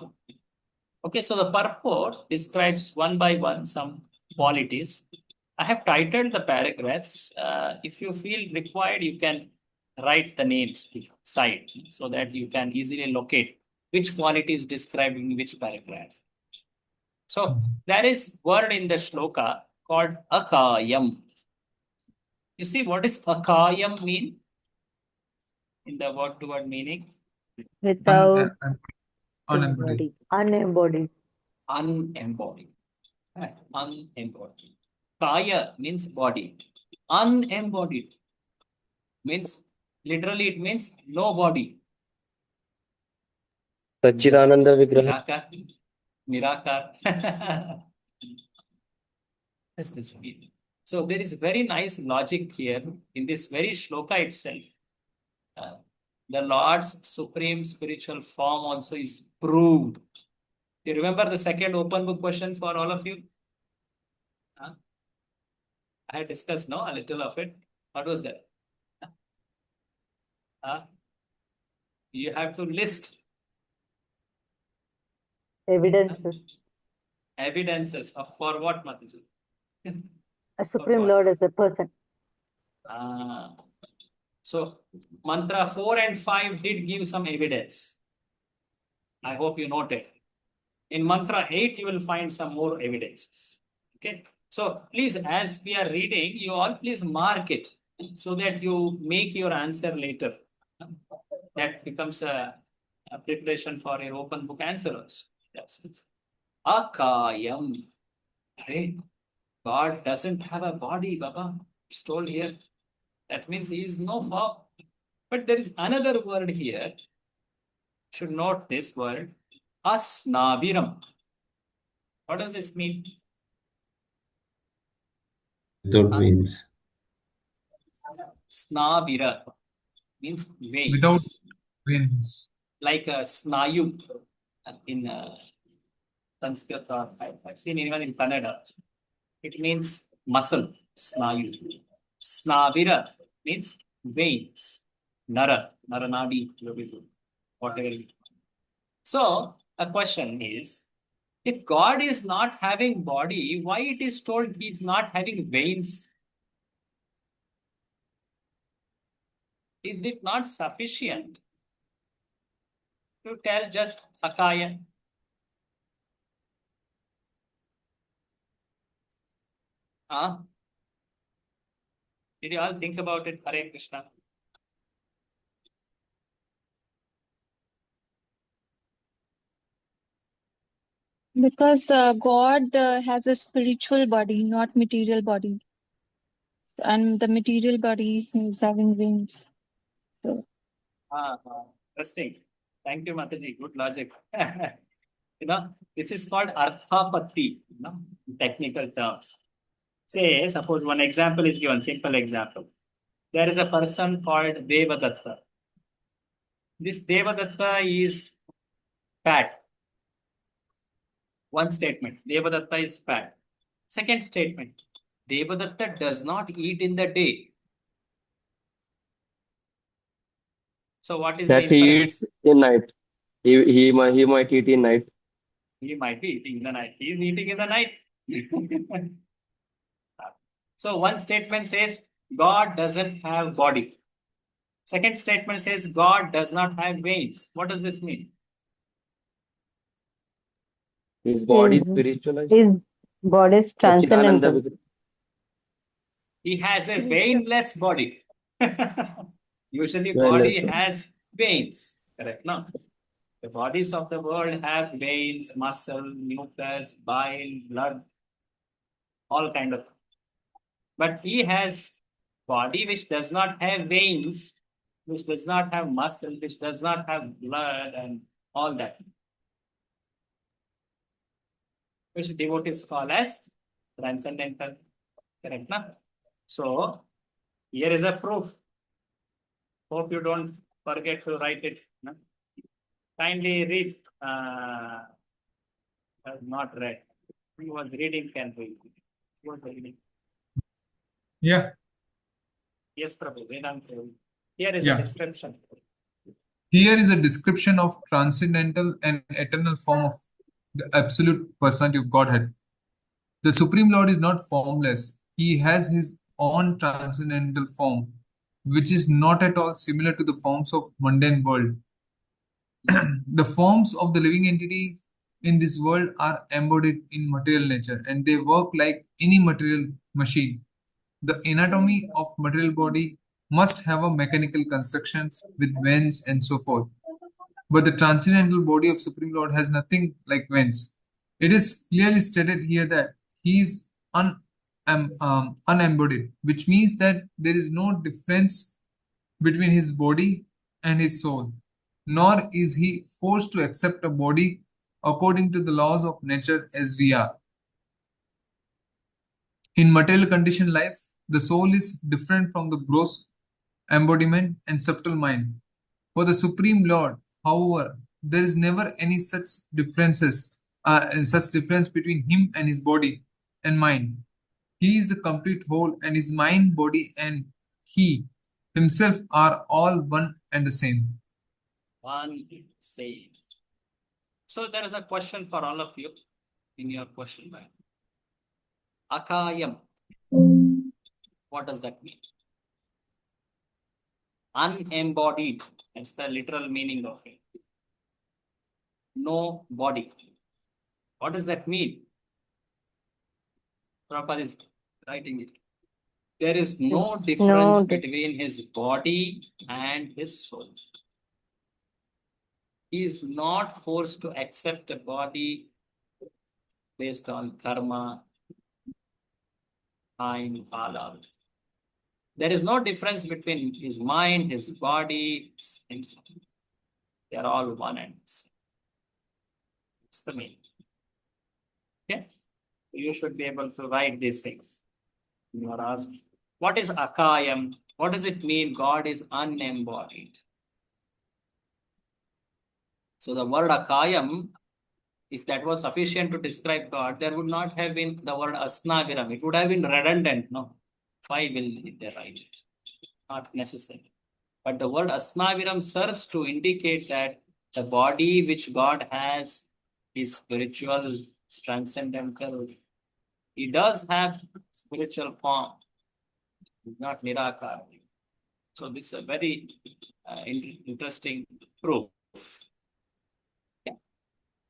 Okay, so the purport describes one by one some qualities. I have titled the paragraphs. If you feel required, you can write the names beside so that you can easily locate which quality is described in which paragraph. So there is word in the shloka called akayam. You see, what is akayam mean in the word to word meaning? Without Unembodied. Unembodied. Unembodied. Unembodied. Kaya means body. Unembodied means, literally it means no body. Satchidananda Vigraha. Nirakar. That's this mean. So there is very nice logic here in this very shloka itself. The Lord's supreme spiritual form also is proved. You remember the second open book question for all of you? I had discussed a little of it. What was that? You have to list Evidences. Evidences of for what, Mataji? A Supreme Lord is a person. So mantra 4 and 5 did give some evidence. I hope you noted. In mantra 8, you will find some more evidences. Okay. So please, as we are reading, you all please mark it so that you make your answer later. That becomes a preparation for your open book answers. Yes. Akayam. God doesn't have a body, Baba. It's told here. That means he is no form. But there is another word here. Should note this word. Asnaviram. What does this mean? Without veins. Snavira means Without veins. veins. Like a snayu in Sanskrit, or I've seen even in Kannada. It means muscle, snayu. Snavira means veins. Naranadi, whatever. So, a question is, if God is not having body, why it is told he is not having veins? Is it not sufficient to tell just Akaya? Huh? Did you all think about it, Hare Krishna? Because God has a spiritual body, not material body. And the material body is having wings. So Interesting. Thank you, Mataji. Good logic. This is called arthapatti, in technical terms. Say, suppose one example is given, simple example. There is a person called Devadatta. This Devadatta is fat. One statement, Devadatta is fat. Second statement, Devadatta does not eat in the day. So what is the That he inference? eats in night. He might eat in night. He might be eating in the night. He is eating in the night. So one statement says God doesn't have body. Second statement says God does not have veins. What does this mean? His body is His spiritualized. his body is Satchidananda transcendental. Vigraha. He has a veinless body. Usually Well, body that's right. has veins. Correct? No. The bodies of the world have veins, muscle, mucus, bile, blood, all kind of. But he has body which does not have veins, which does not have muscle, which does not have blood and all that, which devotees call as transcendental. Correct? Na? So here is a proof. Hope you don't forget to write it. Na? Kindly read. Has not read. Who was reading can read. Who was reading? Yeah, Yes, Prabhu. Vedanta. Here is a yeah. description. Here is a description of transcendental and eternal form of the absolute personality of Godhead. The Supreme Lord is not formless. He has his own transcendental form, which is not at all similar to the forms of mundane world. The forms of the living entities in this world are embodied in material nature and they work like any material machine. The anatomy of material body must have a mechanical constructions with veins and so forth. But the transcendental body of Supreme Lord has nothing like veins. It is clearly stated here that he is unembodied, which means that there is no difference between his body and his soul, nor is he forced to accept a body according to the laws of nature as we are. In material conditioned life, the soul is different from the gross embodiment and subtle mind. For the Supreme Lord, however, there is never any such difference between him and his body and mind. He is the complete whole, and his mind, body, and he himself are all one and the same. One says. So there is a question for all of you in your question bank. Akayam. What does that mean? Unembodied. That's the literal meaning of it. No body. What does that mean? Prabhupada is writing it. There is no Yes. difference No, between his body and his soul. He is not forced to accept a body based on karma, time, kala. There is no difference between his mind, his body, himself. They are all one and the same. It's the meaning. Okay? You should be able to write these things. You are asked, what is akayam? What does it mean? God is unembodied. So the word akayam, if that was sufficient to describe God, there would not have been the word asnaviram. It would have been redundant. No. Why will they write it? Not necessary. But the word asnaviram serves to indicate that the body which God has is spiritual, transcendental. He does have spiritual form, not nirakar. So this is a very interesting proof. Yeah.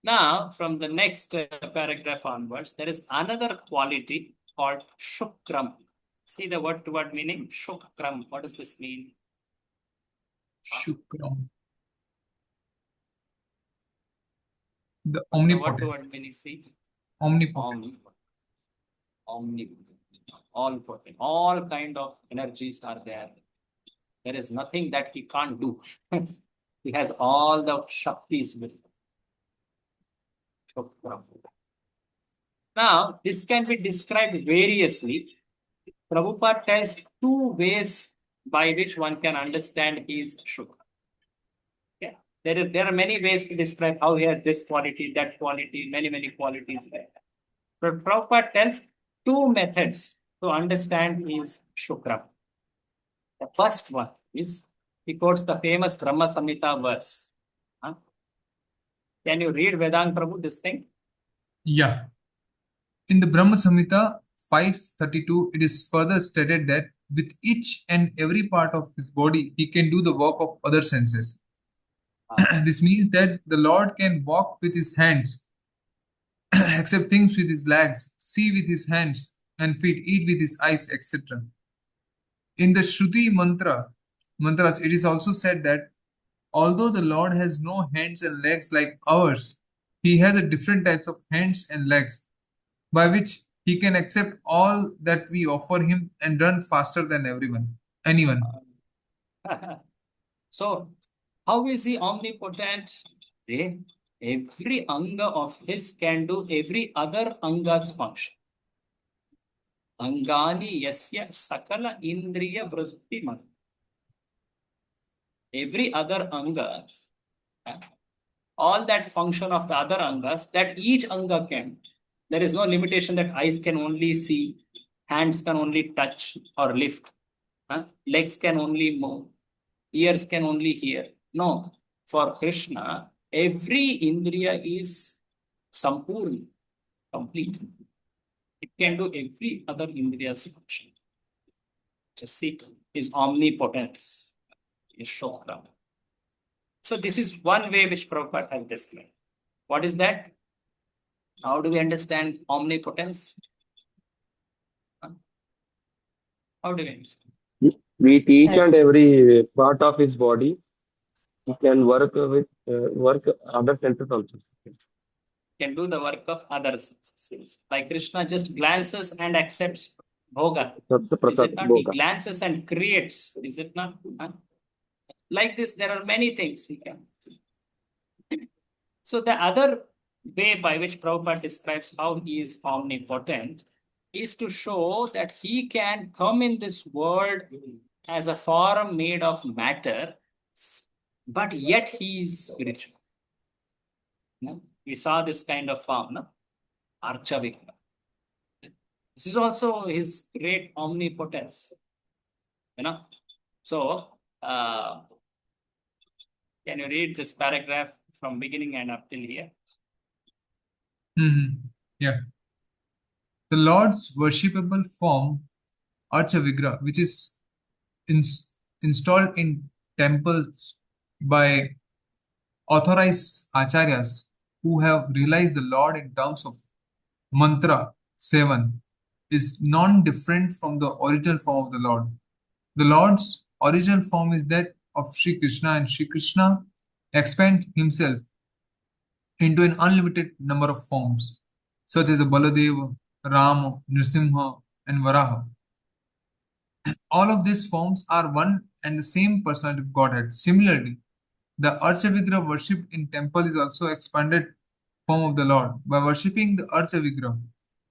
Now, from the next paragraph onwards, there is another quality called shukram. See the word to word meaning? Shukram. What does this mean? Shukram. The What's the word to omnipotent. word meaning? See? Omnipotent. Omnipotent. All potent. All kind of energies are there. There is nothing that he can't do. He has all the shaktis with him. Shukram. Now, this can be described variously. Prabhupada tells two ways by which one can understand his Shukra. Yeah. There are many ways to describe how he has this quality, that quality, many qualities there. But Prabhupada tells two methods to understand his Shukra. The first one is, he quotes the famous Brahma Samhita verse. Huh? Can you read Vedant Prabhu, this thing? Yeah. In the Brahma Samhita 532, it is further stated that with each and every part of his body, he can do the work of other senses. This means that the Lord can walk with his hands, accept things with his legs, see with his hands and feet, eat with his eyes, etc. In the Shruti mantras, it is also said that although the Lord has no hands and legs like ours, he has a different types of hands and legs by which he can accept all that we offer him and run faster than anyone. So, how is he omnipotent? Every anga of his can do every other anga's function. Angani yasya sakala indriya vrittiman. Every other anga, all that function of the other angas, that each anga can. There is no limitation that eyes can only see, hands can only touch or lift, legs can only move, ears can only hear. No, for Krishna, every indriya is sampurna, complete. It can do every other indriya's function. Just see his omnipotence, his shokra. So this is one way which Prabhupada has described. What is that? How do we understand omnipotence? How do we understand? With each and every part of his body, he can work with work other senses also. Can do the work of other senses. Like Krishna just glances and accepts bhoga. Is it not? He glances and creates. Is it not? Like this, there are many things he can. So the other way by which Prabhupada describes how he is omnipotent is to show that he can come in this world as a form made of matter, but yet he is spiritual. We saw this kind of form, no? Archavika. This is also his great omnipotence. So, can you read this paragraph from beginning and up till here? Yeah. The Lord's worshipable form, Archavigra, which is installed in temples by authorized acharyas who have realized the Lord in terms of mantra 7, is non-different from the original form of the Lord. The Lord's original form is that of Sri Krishna, and Sri Krishna expands himself into an unlimited number of forms, such as a Baladeva, Rama, Nrsimha, and Varaha. All of these forms are one and the same personality of Godhead. Similarly, the Archa Vigraha worshipped in temple is also expanded form of the Lord. By worshipping the Archa Vigraha,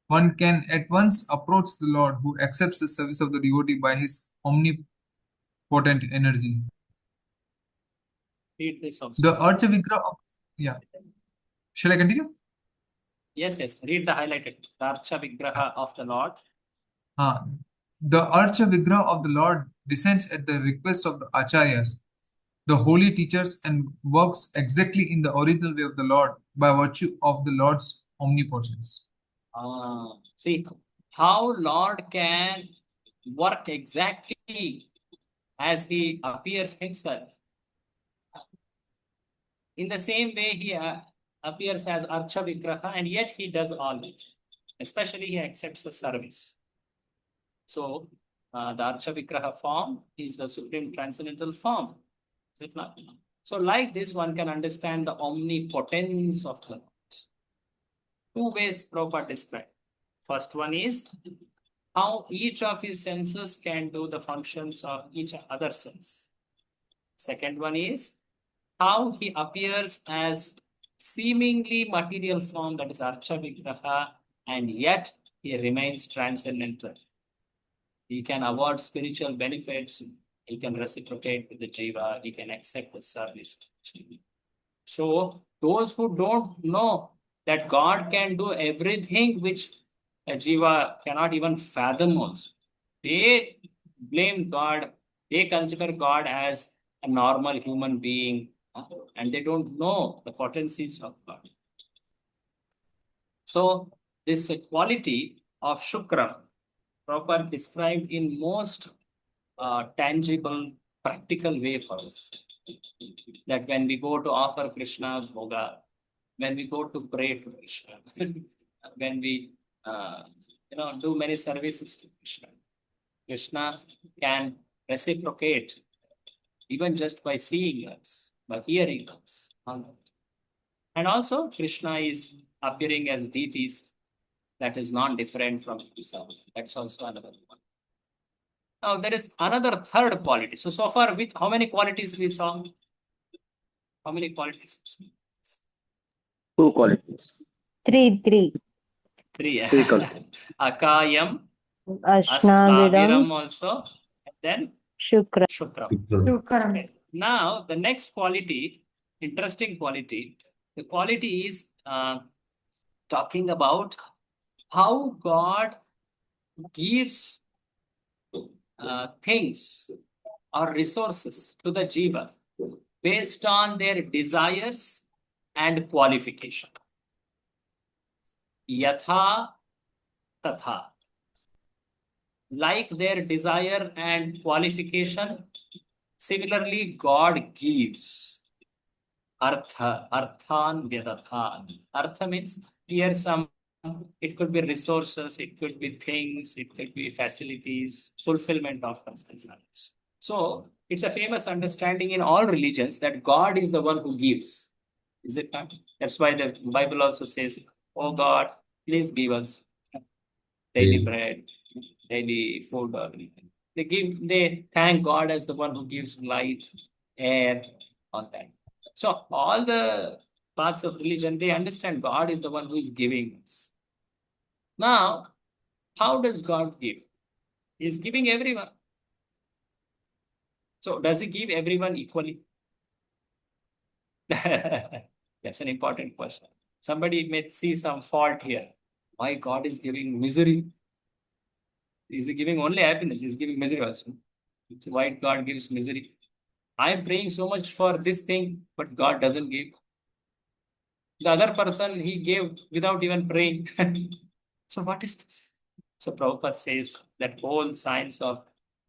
one can at once approach the Lord who accepts the service of the devotee by his omnipotent energy. Read this also. The Archa Vigraha, yeah. Shall I continue? Yes, read the highlighted. The Archa Vigraha of the Lord. The Archa Vigraha of the Lord descends at the request of the Acharyas, the holy teachers, and works exactly in the original way of the Lord by virtue of the Lord's omnipotence. See how Lord can work exactly as he appears himself. In the same way, he appears as Archa Vigraha, and yet he does all it. Especially, he accepts the service. So, the Archa Vigraha form is the supreme transcendental form. Is it not? So, like this, one can understand the omnipotence of the Lord. Two ways Prabhupada described. First one is how each of his senses can do the functions of each other sense. Second one is how he appears as seemingly material form, that is Archa Vigraha, and yet he remains transcendental. He can award spiritual benefits, he can reciprocate with the Jiva, he can accept the service. So those who don't know that God can do everything which a Jiva cannot even fathom also, they blame God, they consider God as a normal human being, and they don't know the potencies of God. So this quality of Shukra, proper described in most tangible, practical way for us. That when we go to offer Krishna Bhoga, when we go to pray to Krishna, when we do many services to Krishna, Krishna can reciprocate even just by seeing us, by hearing us. And also Krishna is appearing as deities that is non-different from himself. That's also another one. Now there is another third quality. So far, with how many qualities we saw? How many qualities? Two qualities. Three. Three. Three qualities. Akayam, Ashnavidam, Aslaviram also, and then Shukra. Shukram. Shukram. Okay. Now the next quality, interesting quality, the quality is talking about how God gives things or resources to the jiva based on their desires and qualification. Yatha tatha. Like their desire and qualification, similarly God gives. Arthan vyadathan. Artha means here it could be resources, it could be things, it could be facilities, fulfillment of concerns. So it's a famous understanding in all religions that God is the one who gives. Is it not? That's why the Bible also says, "Oh God, please give us daily bread, daily food," or anything. They thank God as the one who gives light, air, all that. So all the parts of religion, they understand God is the one who is giving us. Now, how does God give? He's giving everyone. So does he give everyone equally? That's an important question. Somebody may see some fault here. Why God is giving misery? Is he giving only happiness? He's giving misery also. So why God gives misery? I am praying so much for this thing, but God doesn't give. The other person, he gave without even praying. So what is this? So Prabhupada says that whole science of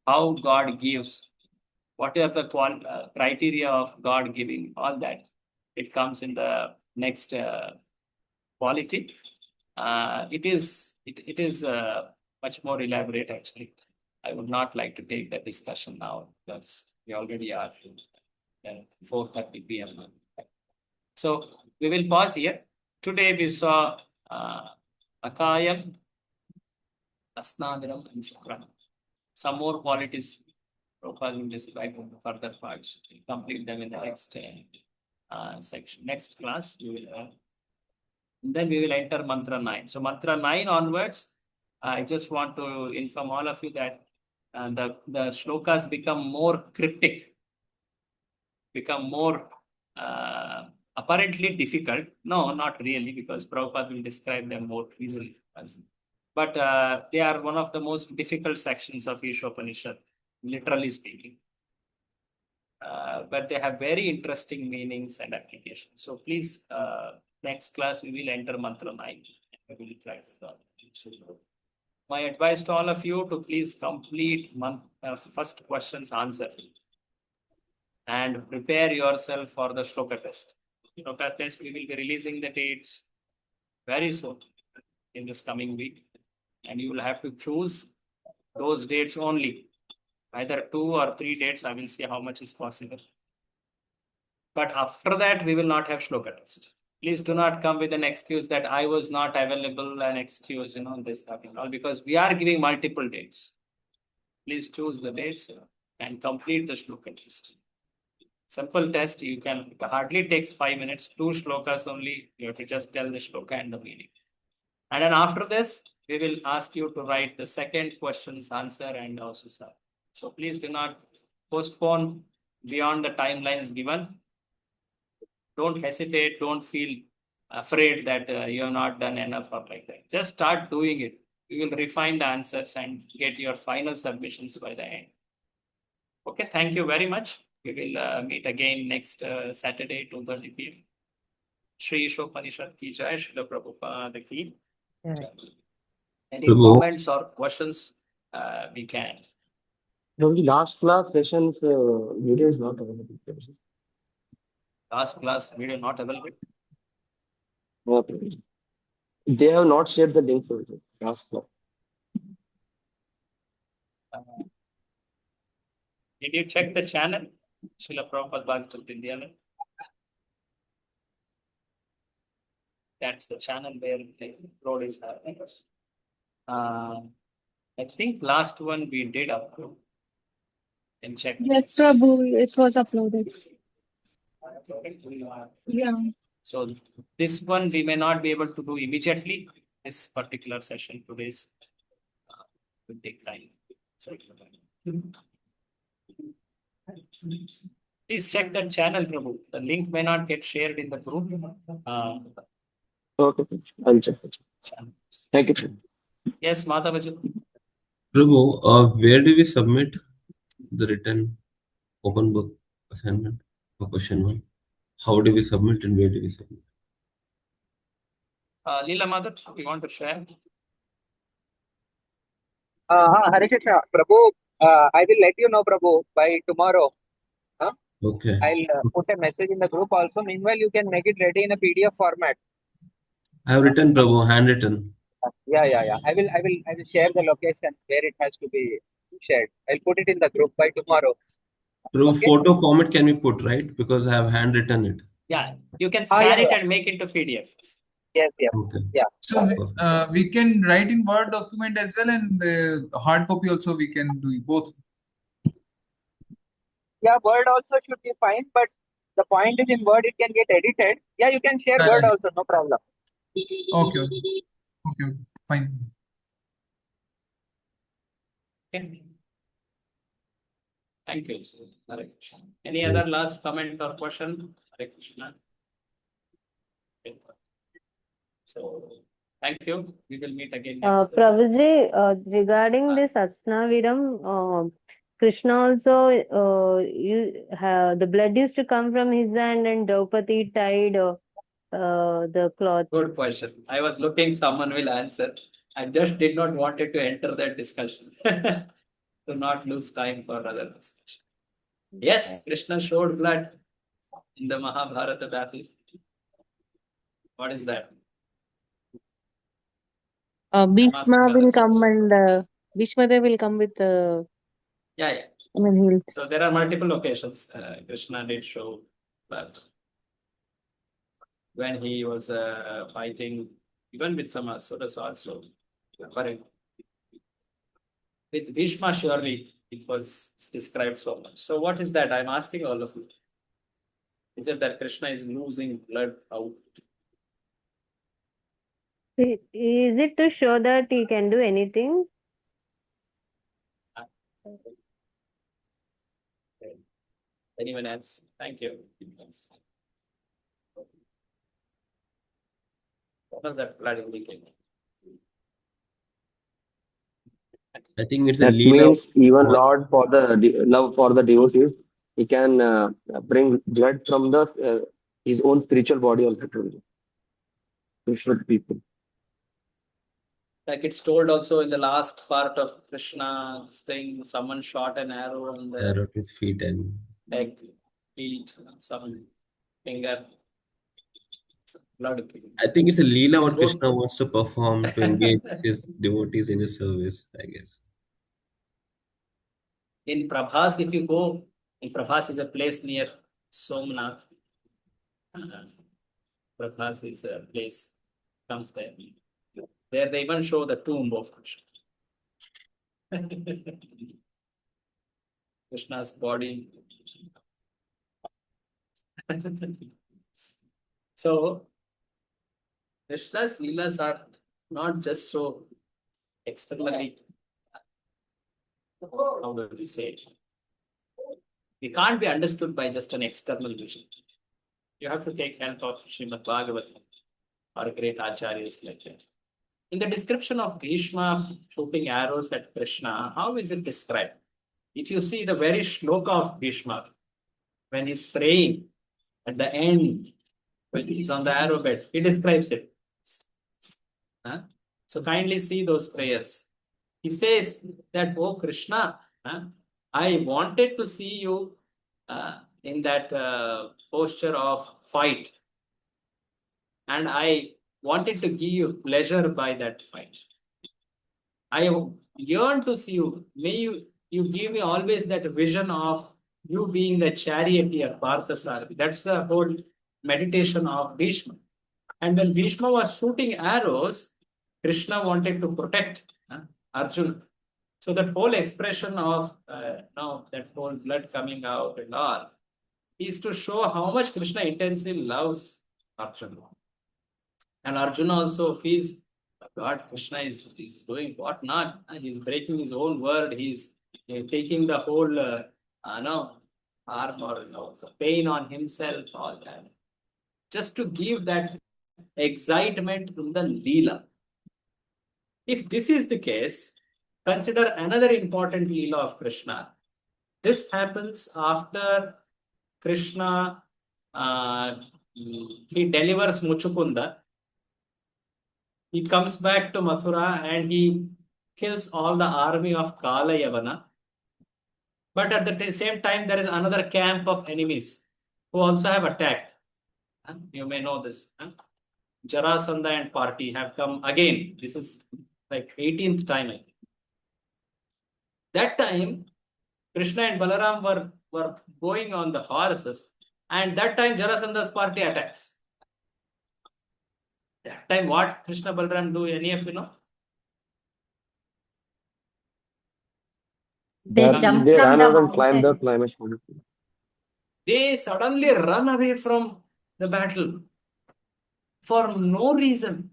how God gives, what are the criteria of God giving, all that, it comes in the next quality. It is much more elaborate actually. I would not like to take that discussion now because we already are at 4:30 p.m. So we will pause here. Today we saw Akayam, Asnaviram and Shukram. Some more qualities Prabhupada will describe in the further parts. We'll complete them in the next section. Next class, we will then we will enter mantra 9. So mantra 9 onwards, I just want to inform all of you that the shlokas become more cryptic, become more apparently difficult. No, not really, because Prabhupada will describe them more easily. But they are one of the most difficult sections of Ishopanishad, literally speaking. But they have very interesting meanings and applications. So please, next class we will enter mantra 9. We will try to my advice to all of you to please complete first question's answer and prepare yourself for the shloka test. Shloka test, we will be releasing the dates very soon in this coming week, and you will have to choose those dates only. Either 2 or 3 dates, I will see how much is possible. But after that, we will not have shloka test. Please do not come with an excuse that I was not available, an excuse, this, that, and all, because we are giving multiple dates. Please choose the dates and complete the shloka test. Simple test, you can, it hardly takes 5 minutes, 2 shlokas only, you have to just tell the shloka and the meaning. And then after this, we will ask you to write the second question's answer and also sir. So please do not postpone beyond the timelines given. Don't hesitate, don't feel afraid that you have not done enough or like that. Just start doing it. You will refine the answers and get your final submissions by the end. Okay, thank you very much. We will meet again next Saturday, 2:30 p.m. Shri Ishopanishad ki jai, Srila Prabhupada ki jai. Any comments or questions we can? No, the last class sessions video is not available. Last class video not available? Okay. They have not shared the link for the last class. Did you check the channel? Srila Prabhupada Bhagavad India. That's the channel where the upload is happening. I think last one we did upload. And check. Yes, Prabhu, it was uploaded. Yeah. So this one we may not be able to do immediately. This particular session today's will take time. So, please check that channel, Prabhu. The link may not get shared in the group. Okay, I'll check. Thank you. Yes, Madhavaji. Prabhu, where do we submit the written open book assignment for question 1? How do we submit and where do we submit? Leela Madhav, you want to share? Hare Krishna, Prabhu, I will let you know, Prabhu, by tomorrow. Huh? Okay. I'll put a message in the group also. Meanwhile, you can make it ready in a PDF format. I have written, Prabhu, handwritten. Yeah. I will share the location where it has to be shared. I'll put it in the group by tomorrow. Prabhu, Okay? photo format can we put, right? Because I have handwritten it. Yeah, you can scan it and make it into PDF. Yes. Okay. Yeah. So we can write in Word document as well, and the hard copy also we can do both. Yeah, Word also should be fine, but the point is in Word it can get edited. Yeah, you can share Word also, no problem. Okay, fine. Okay. Thank you. Hare Krishna. Any other last comment or question? Hare Krishna. Okay. So, thank you. We will meet again next. Prabhuji, regarding this Asnaviram, Krishna also the blood used to come from his hand and Draupadi tied the cloth. Good question. I was looking someone will answer. I just did not wanted to enter that discussion. To not lose time for other discussion. Yes, Krishna showed blood in the Mahabharata battle. What is that? Bhishma will come and Bhishma will come with Yeah. I mean, So there are multiple occasions Krishna did show blood. When he was fighting even with some asuras also. Correct. With Bhishma, surely it was described so much. So what is that? I'm asking all of you. Is it that Krishna is losing blood out? Is it to show that he can do anything? Anyone else? Thank you. What was that blood indicating? I think it's a That Leela of means even God. Lord for the love for the devotees, he can bring blood from the his own spiritual body also to shoot people. Like it's told also in the last part of Krishna's thing, someone shot an arrow on the Arrow at his feet and leg, feet, some finger, blood. I think it's a Leela what Both. Krishna wants to perform to engage his devotees in his service, I guess. In Prabhas, if you go, in Prabhas is a place near Somnath. Prabhas is a place, comes there. There they even show the tomb of Krishna. Krishna's body. So, Krishna's leelas are not just so externally, how do we say it? They can't be understood by just an external vision. You have to take help of Srimad Bhagavatam or great acharyas like that. In the description of Bhishma shooting arrows at Krishna, how is it described? If you see the very shloka of Bhishma, when he's praying at the end, when he's on the arrow bed, he describes it. Huh? So kindly see those prayers. He says that, oh Krishna, I wanted to see you in that posture of fight. And I wanted to give you pleasure by that fight. I yearn to see you. May you give me always that vision of you being the charioteer, Parthasarathi. That's the whole meditation of Bhishma. And when Bhishma was shooting arrows, Krishna wanted to protect Arjuna. So that whole expression of that whole blood coming out and all is to show how much Krishna intensely loves Arjuna. And Arjuna also feels, God, Krishna is doing what not? He's breaking his own word. He's taking the whole harm or the pain on himself, all that. Just to give that excitement in the Leela. If this is the case, consider another important Leela of Krishna. This happens after Krishna, he delivers Muchukunda. He comes back to Mathura and he kills all the army of Kala Yavana. But at the same time, there is another camp of enemies who also have attacked. You may know this. Jarasandha and party have come again. This is like 18th time, I think. That time, Krishna and Balaram were going on the horses, and that time Jarasandha's party attacks. That time, what Krishna Balaram do? Any of you know? They ran out and climbed the climax mountain. They suddenly run away from the battle for no reason.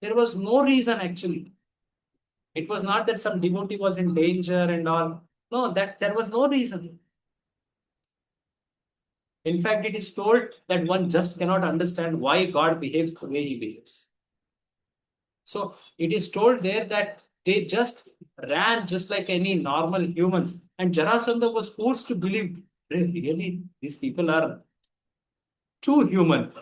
There was no reason actually. It was not that some devotee was in danger and all. No, that there was no reason. In fact, it is told that one just cannot understand why God behaves the way he behaves. So it is told there that they just ran just like any normal humans. And Jarasandha was forced to believe, really, these people are too human.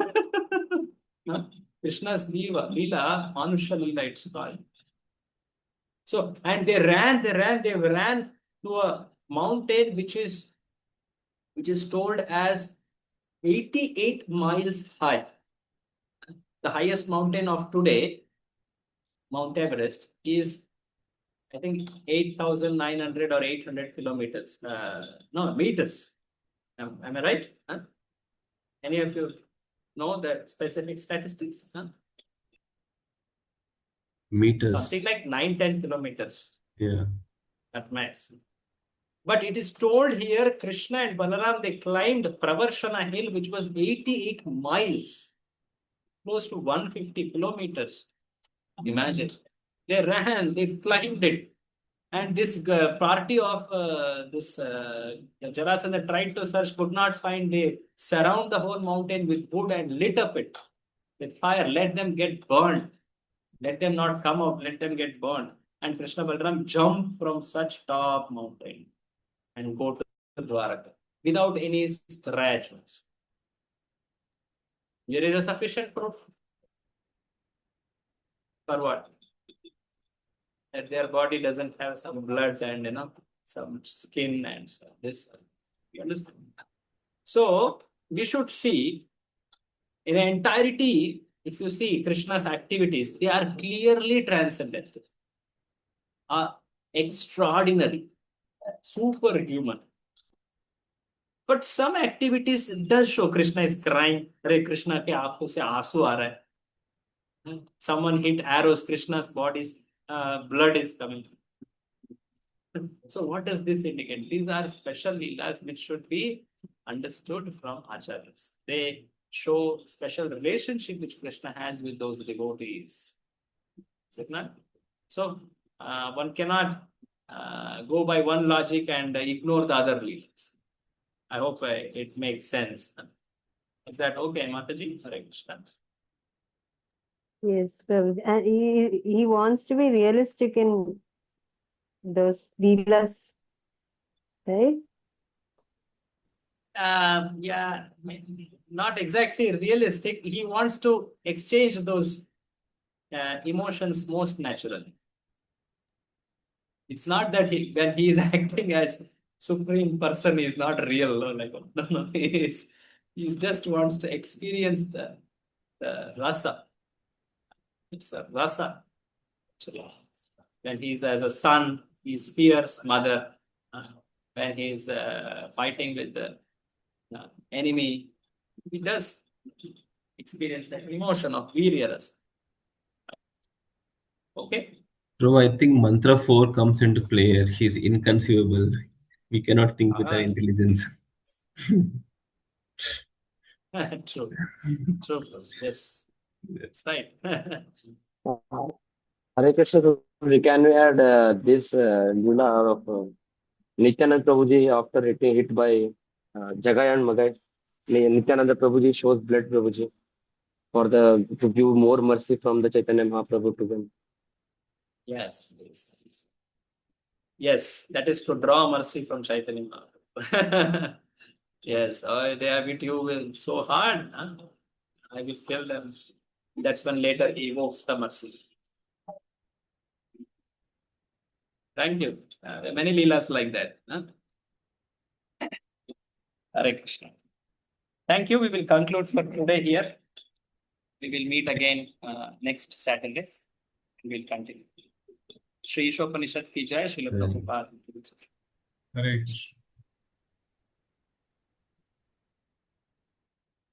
Krishna's Leela, Manusha Leela, it's called. So, and they ran to a mountain which is told as 88 miles high. The highest mountain of today, Mount Everest, is I think 8,900 or 800 kilometers. No, meters. Am I right? Huh? Any of you know the specific statistics? Huh? Meters. Something like 9-10 kilometers. Yeah. at max. But it is told here, Krishna and Balaram, they climbed Pravarshana hill, which was 88 miles, close to 150 kilometers. Imagine. They ran, they climbed it. And this party of Jarasandha tried to search, could not find. They surround the whole mountain with wood and lit up it with fire. Let them get burned. Let them not come out. Let them get burned. And Krishna Balaram jump from such top mountain and go to Dwaraka without any scratches. There is a sufficient proof for what? That their body doesn't have some blood and some skin and this. You understand? So we should see in the entirety. If you see Krishna's activities, they are clearly transcendental, extraordinary, superhuman. But some activities does show Krishna is crying. Hare Krishna ke aankhon se aansu aa raha hai. Someone hit arrows. Krishna's body's blood is coming. So what does this indicate? These are special leelas which should be understood from acharyas. They show special relationship which Krishna has with those devotees. Is it not? So one cannot go by one logic and ignore the other leelas. I hope it makes sense. Is that okay, Mataji? Hare Krishna. Yes, Prabhuji. And he wants to be realistic in those leelas, right? Yeah, not exactly realistic. He wants to exchange those emotions most naturally. It's not that when he is acting as supreme person, he is not real. No. He just wants to experience the rasa. It's a rasa. Actually. When he is as a son, he is fierce mother. When he is fighting with the enemy, he does experience that emotion of virya rasa. Okay. Bro, I think mantra 4 comes into play here. He's inconceivable. We cannot think with our intelligence. True. Yes. That's right. Hare Krishna, can we add this Lila of Nityananda Prabhuji after getting hit by Jagai and Magai? Nityananda Prabhuji shows blood Prabhuji to give more mercy from the Chaitanya Mahaprabhu to them. Yes. Yes, that is to draw mercy from Chaitanya Mahaprabhu. Yes, they have hit you so hard. Huh? I will kill them. That's when later he evokes the mercy. Thank you. There are many leelas like that. Huh? Hare Krishna. Thank you. We will conclude for today here. We will meet again next Saturday. We will continue. Shri Ishopanishad ki jai, Srila Prabhupada. Hare Krishna.